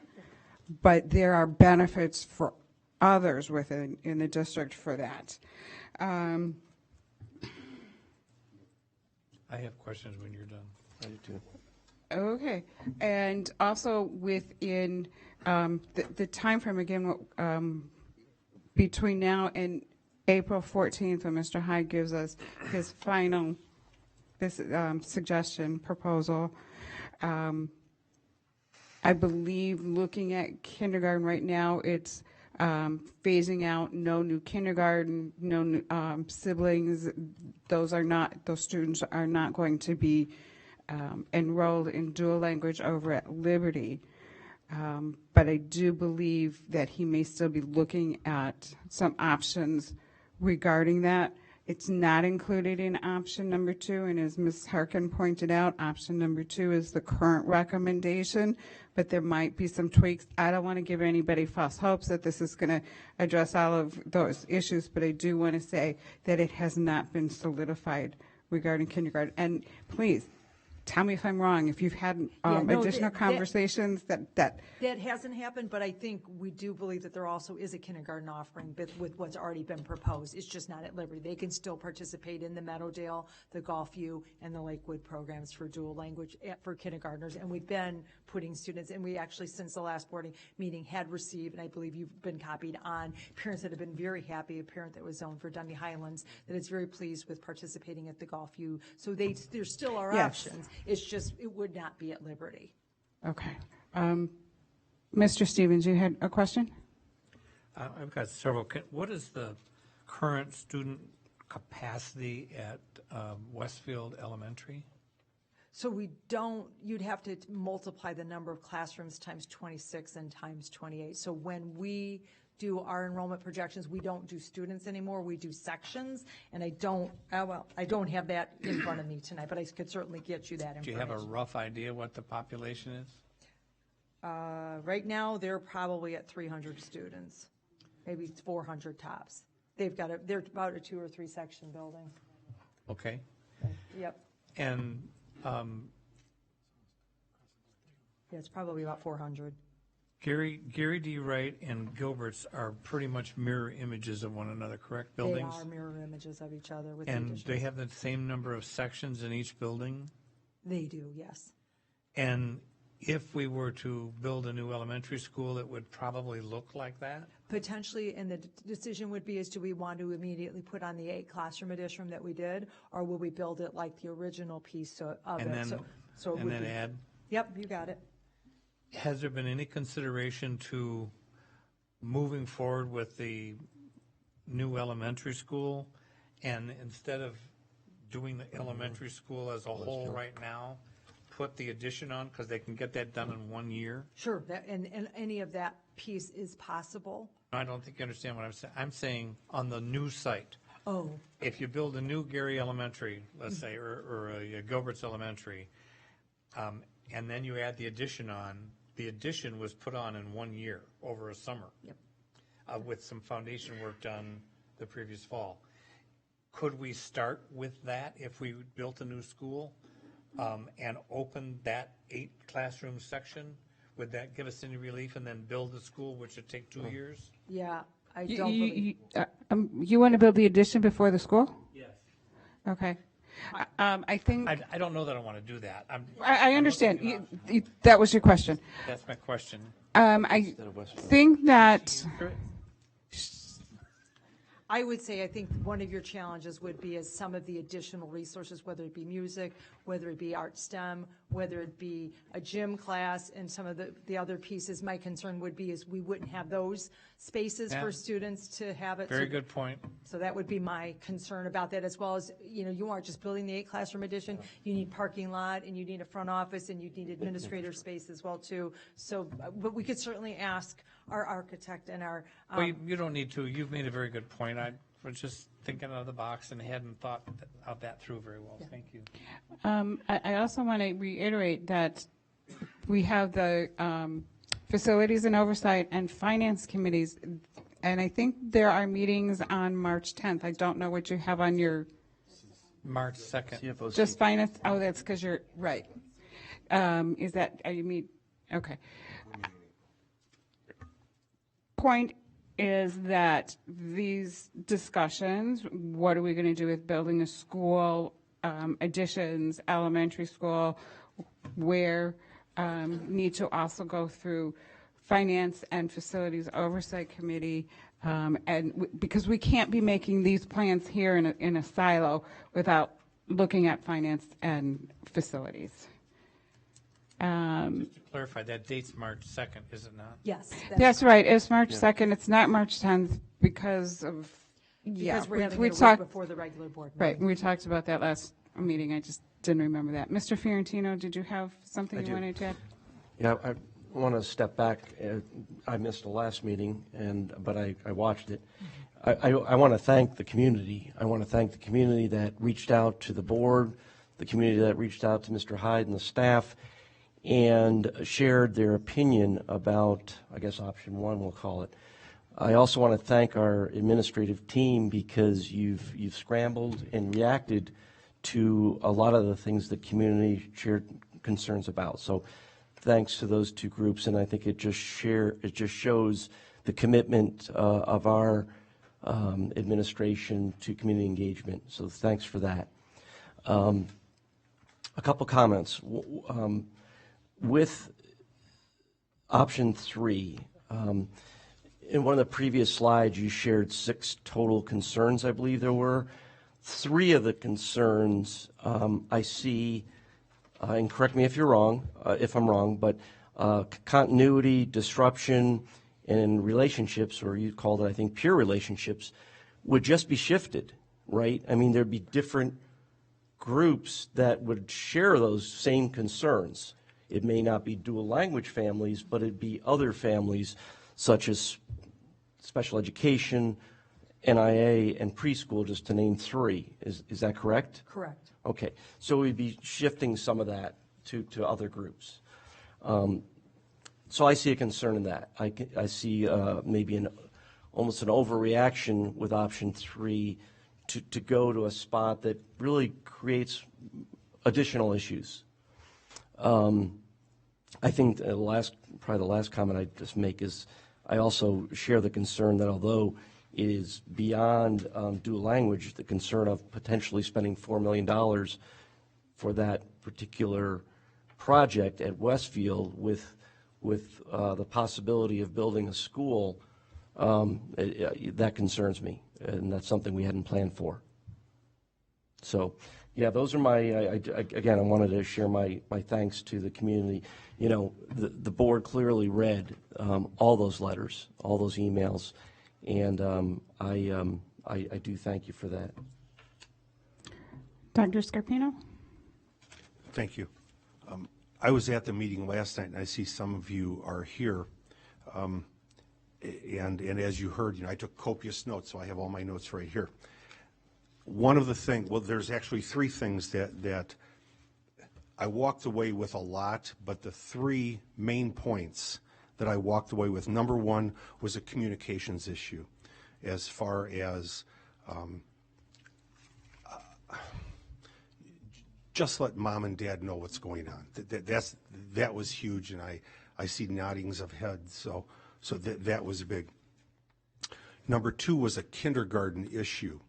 but there are benefits for others within in the district for that. I have questions when you're done. I do too. Okay, and also within the time frame again, between now and April 14th, when Mr. Hyde gives us his final suggestion proposal. I believe looking at kindergarten right now, it's phasing out no new kindergarten, no new siblings. Those students are not going to be enrolled in dual language over at Liberty. But I do believe that he may still be looking at some options regarding that. It's not included in option number 2, and as Ms. Harkin pointed out, option number 2 is the current recommendation, but there might be some tweaks. I don't want to give anybody false hopes that this is going to address all of those issues, but I do want to say that it has not been solidified regarding kindergarten. And please, tell me if I'm wrong, if you've had additional conversations that hasn't happened, but I think we do believe that there also is a kindergarten offering with what's already been proposed. It's just not at Liberty. They can still participate in the Meadowdale, the Gulfview, and the Lakewood programs for dual language for kindergartners. And we've been putting students, and we actually, since the last board meeting, had received, and I believe you've been copied on, parents that have been very happy, a parent that was zoned for Dundee Highlands, that is very pleased with participating at the Gulfview. So there still are options. It's just, it would not be at Liberty. Okay. Mr. Stevens, you had a question? I've got several. What is the current student capacity at Westfield Elementary? So you'd have to multiply the number of classrooms times 26 and times 28. So when we do our enrollment projections, we don't do students anymore, we do sections, and I don't have that in front of me tonight, but I could certainly get you that information. Do you have a rough idea what the population is? Right now, they're probably at 300 students, maybe 400 tops. They're about a 2 or 3 section building. Okay. Yep. And yeah, it's probably about 400. Gary D. Wright and Gilbert's are pretty much mirror images of one another, correct? Buildings? They are mirror images of each other. With and they have the same number of sections in each building? They do, yes. And if we were to build a new elementary school, it would probably look like that? Potentially, and the decision would be, do we want to immediately put on the 8 classroom addition that we did, or will we build it like the original piece of and it? Then add? Yep, you got it. Has there been any consideration to moving forward with the new elementary school, and instead of doing the elementary school as a whole right now, put the addition on, because they can get that done in 1 year? Sure, and any of that piece is possible. I don't think you understand what I'm saying. I'm saying on the new site. Oh. If you build a new Gary Elementary, let's say, or a Gilbert's Elementary, and then you add the addition on, the addition was put on in 1 year, over a summer. Yep. With some foundation work done the previous fall. Could we start with that if we built a new school and open that 8 classroom section? Would that give us any relief, and then build the school, which would take 2 years? Yeah, I don't believe. You want to build the addition before the school? Yes. Okay. I think. I don't know that I want to do that. I understand. That was your question. That's my question. I think that. I would say, I think one of your challenges would be as some of the additional resources, whether it be music, whether it be art STEM, whether it be a gym class, and some of the other pieces. My concern would be is we wouldn't have those spaces for students to have it. Very good point. So that would be my concern about that, as well as, you aren't just building the 8 classroom addition. You need parking lot, and you need a front office, and you need administrator space as well, too. So, but we could certainly ask our architect and our. Well, you don't need to. You've made a very good point. I was just thinking out of the box and hadn't thought out that through very well. Thank you. I also want to reiterate that we have the Facilities and Oversight and Finance Committees, and I think there are meetings on March 10th. I don't know what you have on your. March 2nd. Just finance. Oh, that's because you're right. Is that, are you meet? Okay. Point is that these discussions, what are we going to do with building a school, additions, elementary school, where need to also go through Finance and Facilities Oversight Committee, and because we can't be making these plans here in a silo without looking at finance and facilities. Just to clarify, that date's March 2nd, is it not? Yes. That's right. It's March 2nd. It's not March 10th because of, Because we're having we it a week talked before the regular board meeting. Right. We talked about that last meeting. I just didn't remember that. Mr. Fiorentino, did you have something you wanted to add? Yeah, I want to step back. I missed the last meeting, but I watched it. I want to thank the community. I want to thank the community that reached out to the board, the community that reached out to Mr. Hyde and the staff, and shared their opinion about, I guess, option 1, we'll call it. I also want to thank our administrative team because you've scrambled and reacted to a lot of the things that community shared concerns about. So thanks to those 2 groups, and I think it just shows the commitment of our administration to community engagement. So thanks for that. A couple comments. With option 3, in one of the previous slides, you shared 6 total concerns, I believe there were. 3 of the concerns I see, and correct me if you're wrong, if I'm wrong, but continuity, disruption, and relationships, or you called it, I think, peer relationships, would just be shifted, right? I mean, there'd be different groups that would share those same concerns. It may not be dual language families, but it'd be other families such as special education, NIA, and preschool, just to name 3. Is that correct? Correct. Okay. So we'd be shifting some of that to other groups. So I see a concern in that. I see maybe almost an overreaction with option 3 to go to a spot that really creates additional issues. I think probably the last comment I'd just make is I also share the concern that although it is beyond dual language, the concern of potentially spending $4 million for that particular project at Westfield with the possibility of building a school, that concerns me, and that's something we hadn't planned for. So, yeah, those are my, again, I wanted to share my thanks to the community. You know, the board clearly read all those letters, all those emails, and I do thank you for that. Dr. Scarpino? Thank you. I was at the meeting last night, and I see some of you are here. And as you heard, I took copious notes, so I have all my notes right here. One of the things, well, there's actually 3 things that I walked away with a lot, but the 3 main points that I walked away with, number 1 was a communications issue. as far as just let mom and dad know what's going on. That was huge, and I see noddings of heads, so that was big. Number 2 was a kindergarten issue.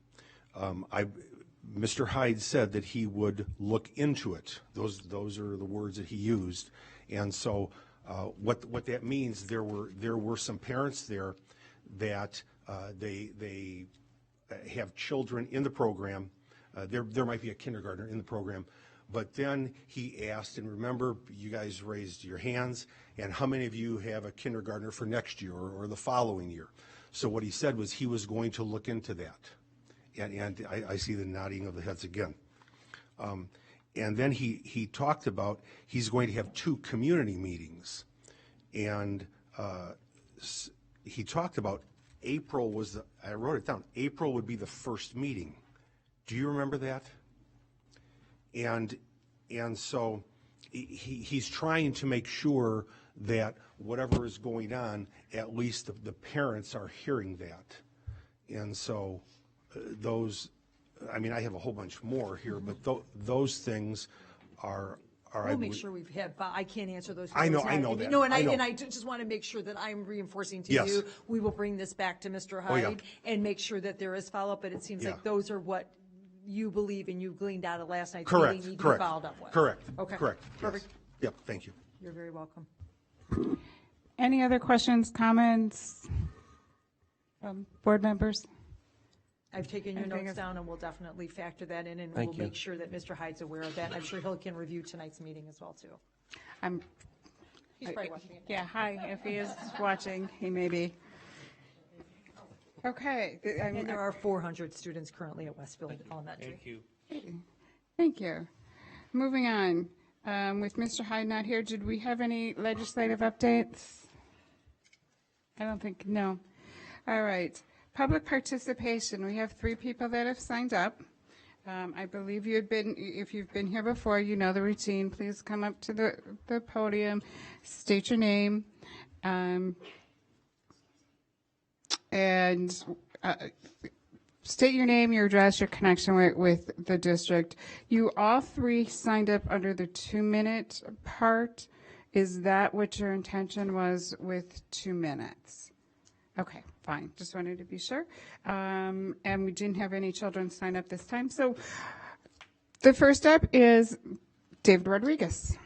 Mr. Hyde said that he would look into it. Those are the words that he used, and so what that means, there were some parents there that they have children in the program. There might be a kindergartner in the program, but then he asked, and remember, you guys raised your hands, and how many of you have a kindergartner for next year or the following year? So what he said was he was going to look into that, and I see the nodding of the heads again. And then he talked about he's going to have 2 community meetings, and he talked about April was I wrote it down. April would be the first meeting. Do you remember that? And so he's trying to make sure that whatever is going on, at least the parents are hearing that. And so those, I mean, I have a whole bunch more here, but those things are We'll make sure we've had, I can't answer those. I know that. No, and I know. I just want to make sure that I'm reinforcing to Yes. you, we will bring this back to Mr. Hyde Oh, yeah. and make sure that there is follow-up, but it seems Yeah. like those are what you believe and you gleaned out of last night's Correct, meeting need to be correct, followed up with. correct, Okay. correct. Yes. Perfect. Yep, thank you. You're very welcome. Any other questions, comments from board members? I've taken your Anything notes else? down, and we'll definitely factor that in, and Thank we'll you. make sure that Mr. Hyde's aware of that. And I'm sure he can review tonight's meeting as well, too. He's probably watching it. Yeah, hi, if he is watching, he may be. Okay. And there are 400 students currently at Westfield Elementary. Thank you. Thank you. Moving on, with Mr. Hyde not here, did we have any legislative updates? I don't think, no. All right. Public participation, we have 3 people that have signed up. I believe if you've been here before, you know the routine. Please come up to the podium, state your name, and state your name, your address, your connection with the district. You all 3 signed up under the 2-minute part. Is that what your intention was with 2 minutes? Okay, fine. Just wanted to be sure. And we didn't have any children sign up this time. So the first up is David Rodriguez.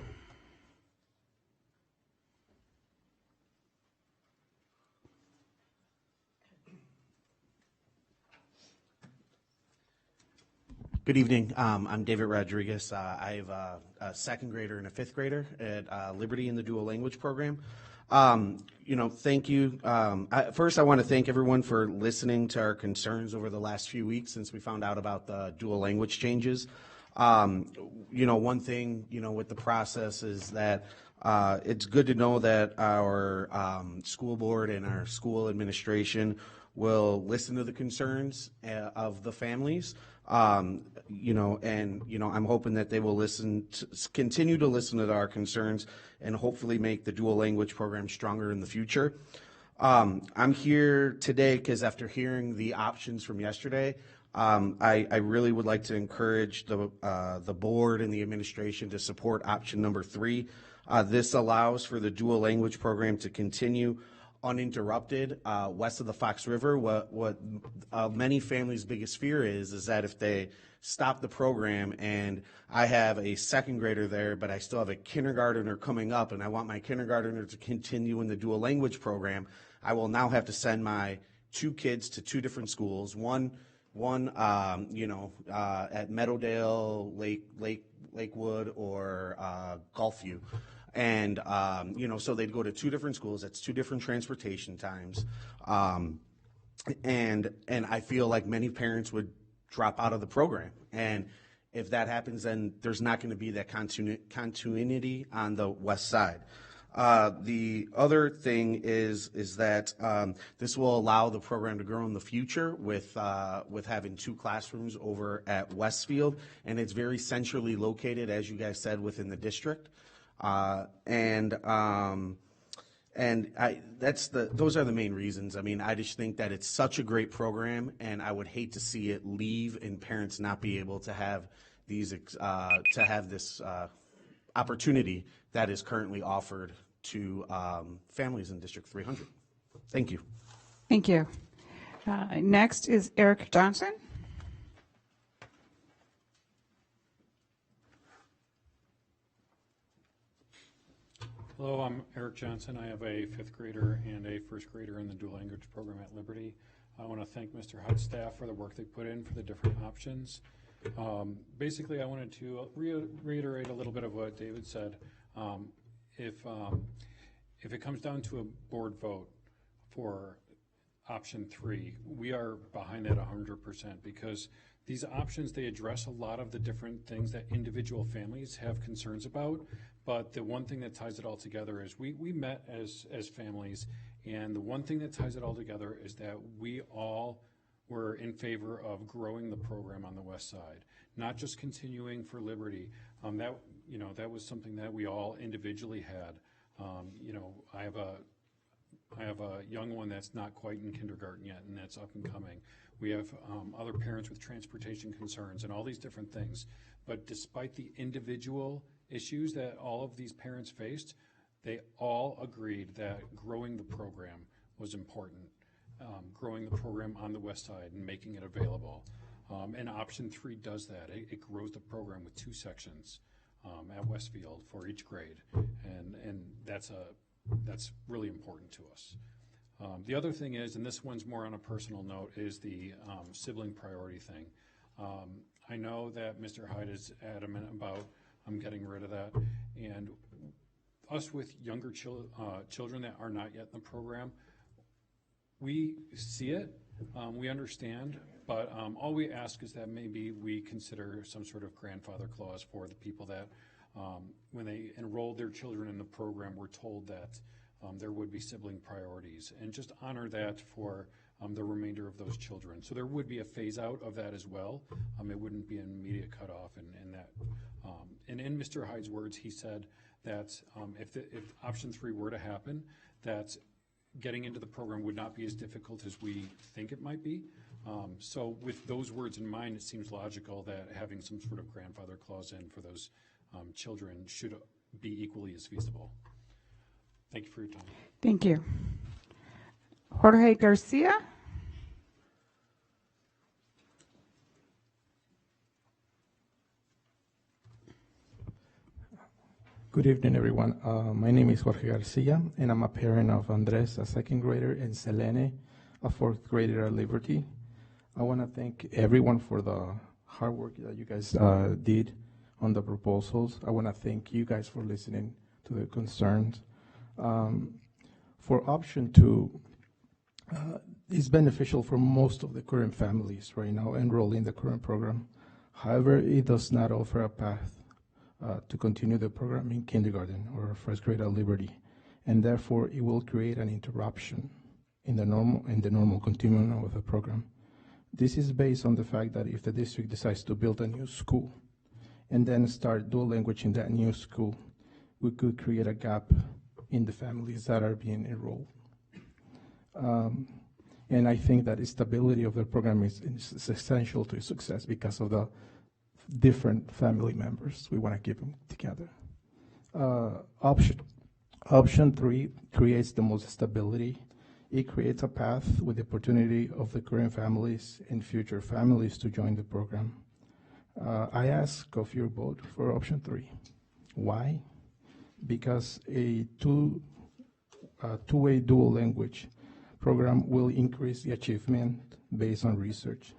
Good evening. I'm David Rodriguez. I have a 2nd grader and a 5th grader at Liberty in the dual language program. Thank you. First, I want to thank everyone for listening to our concerns over the last few weeks since we found out about the dual language changes. One thing, with the process is that it's good to know that our school board and our school administration will listen to the concerns of the families. I'm hoping that they will continue to listen to our concerns and hopefully make the dual language program stronger in the future. I'm here today because after hearing the options from yesterday, I really would like to encourage the board and the administration to support option number 3. This allows for the dual language program to continue uninterrupted west of the Fox River. What many families' biggest fear is that if they stop the program and I have a 2nd grader there, but I still have a kindergartner coming up and I want my kindergartner to continue in the dual language program, I will now have to send my 2 kids to 2 different schools. One at Meadowdale, Lakewood, or Gulfview. And, so they'd go to 2 different schools. That's 2 different transportation times. And I feel like many parents would drop out of the program. And if that happens, then there's not going to be that continuity on the west side. The other thing is that this will allow the program to grow in the future with having 2 classrooms over at Westfield. And it's very centrally located, as you guys said, within the district. And those are the main reasons. I mean, I just think that it's such a great program, and I would hate to see it leave and parents not be able to have this opportunity that is currently offered to families in District 300. Thank you. Thank you. Next is Eric Johnson. Hello, I'm Eric Johnson. I have a 5th grader and a 1st grader in the dual language program at Liberty. I want to thank Mr. Hutt's staff for the work they put in for the different options. Basically, I wanted to reiterate a little bit of what David said. If it comes down to a board vote for option 3, we are behind that 100% because these options, they address a lot of the different things that individual families have concerns about. But the one thing that ties it all together is we met as families, and the one thing that ties it all together is that we all were in favor of growing the program on the west side, not just continuing for Liberty. That was something that we all individually had. I have a young one that's not quite in kindergarten yet, and that's up and coming. We have other parents with transportation concerns and all these different things. But despite the individual issues that all of these parents faced, they all agreed that growing the program was important, growing the program on the west side and making it available. And option 3 does that. It grows the program with 2 sections at Westfield for each grade, and that's really important to us. The other thing is, and this one's more on a personal note, is the sibling priority thing. I know that Mr. Hyde is adamant about getting rid of that, and us with younger children that are not yet in the program, we see it, we understand, but all we ask is that maybe we consider some sort of grandfather clause for the people that when they enrolled their children in the program were told that there would be sibling priorities, and just honor that for the remainder of those children. So there would be a phase out of that as well. It wouldn't be an immediate cutoff, and that. And in Mr. Hyde's words, he said that if option 3 were to happen, that getting into the program would not be as difficult as we think it might be. So with those words in mind, it seems logical that having some sort of grandfather clause in for those children should be equally as feasible. Thank you for your time. Thank you. Jorge Garcia. Good evening, everyone. My name is Jorge Garcia, and I'm a parent of Andres, a 2nd grader, and Selene, a 4th grader at Liberty. I want to thank everyone for the hard work that you guys did on the proposals. I want to thank you guys for listening to the concerns. For option 2, it's beneficial for most of the current families right now enrolled in the current program. However, it does not offer a path to continue the program in kindergarten or 1st grade at Liberty, and therefore it will create an interruption in the normal continuum of the program. This is based on the fact that if the district decides to build a new school and then start dual language in that new school, we could create a gap in the families that are being enrolled. And I think that the stability of the program is essential to success because of the different family members. We want to keep them together. Option 3 creates the most stability. It creates a path with the opportunity of the current families and future families to join the program. I ask of your vote for option 3. Why? Because a two-way dual language program will increase the achievement based on research.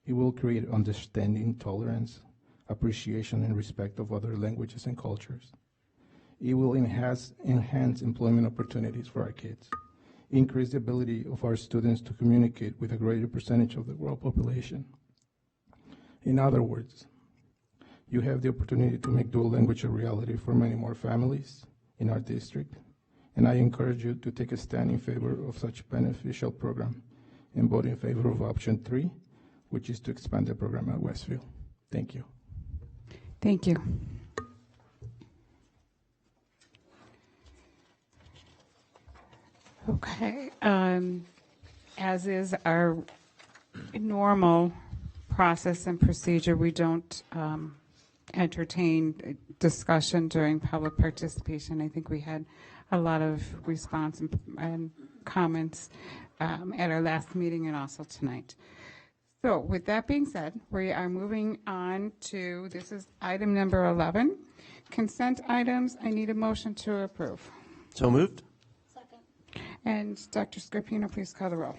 It will create understanding, tolerance, appreciation, and respect of other languages and cultures. It will enhance employment opportunities for our kids, increase the ability of our students to communicate with a greater percentage of the world population. In other words, you have the opportunity to make dual language a reality for many more families in our district, and I encourage you to take a stand in favor of such beneficial program and vote in favor of option 3, which is to expand the program at Westfield. Thank you. Thank you. Okay, as is our normal process and procedure, we don't entertain discussion during public participation. I think we had a lot of response and comments at our last meeting and also tonight. So with that being said, we are moving on to, this is item number 11, consent items. I need a motion to approve. So moved. And Dr. Scarpino, please call the roll.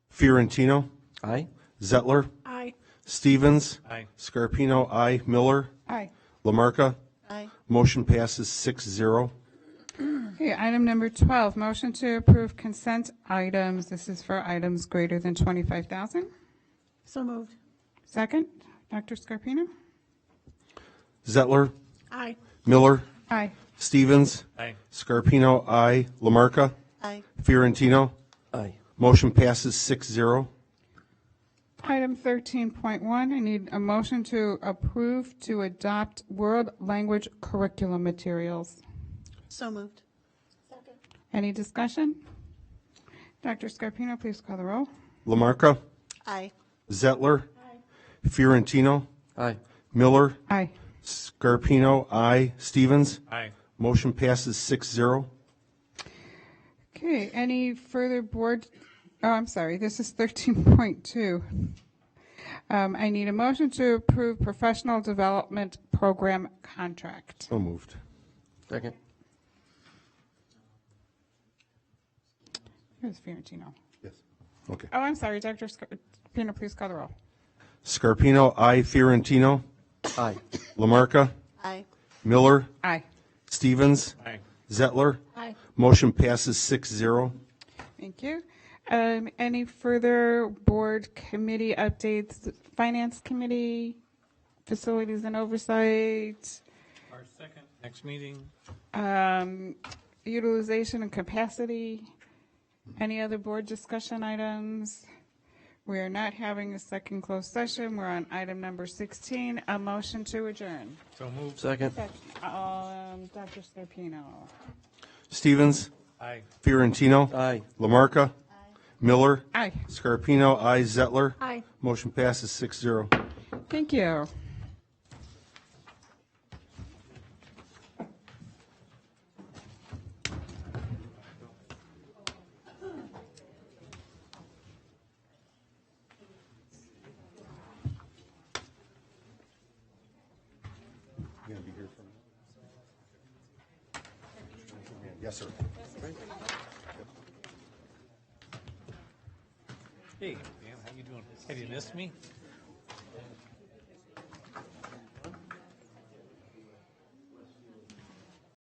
Fiorentino. Aye. Zettler. Aye. Stevens. Aye. Scarpino, aye. Miller. Aye. Lamarca. Aye. Motion passes 6-0. Okay, item number 12, motion to approve consent items. This is for items greater than 25,000. So moved. Second, Dr. Scarpino. Zettler. Aye. Miller. Aye. Stevens. Aye. Scarpino, aye. Lamarca. Aye. Fiorentino. Aye. Motion passes 6-0. Item 13.1, I need a motion to approve to adopt world language curriculum materials. So moved. Any discussion? Dr. Scarpino, please call the roll. Lamarca. Aye. Zettler. Fiorentino. Aye. Miller. Aye. Scarpino, aye. Stevens. Aye. Motion passes 6-0. Okay, any further board, oh, I'm sorry, this is 13.2. I need a motion to approve professional development program contract. So moved. Second. Here's Fiorentino. Yes. Okay. Oh, I'm sorry, Dr. Scarpino, please call the roll. Scarpino, aye. Fiorentino. Aye. Lamarca. Aye. Miller. Aye. Stevens. Aye. Zettler. Aye. Motion passes 6-0. Thank you. Any further board committee updates? Finance Committee, Facilities and Oversight, March 2nd, next meeting. Utilization and Capacity. Any other board discussion items? We are not having a second closed session. We're on item number 16, a motion to adjourn. So moved. Second. Dr. Scarpino. Stevens. Aye. Fiorentino. Aye. Lamarca. Miller. Aye. Scarpino, aye. Zettler. Aye. Motion passes 6-0. Thank you. Yes, sir. Hey, man, how you doing? Have you missed me?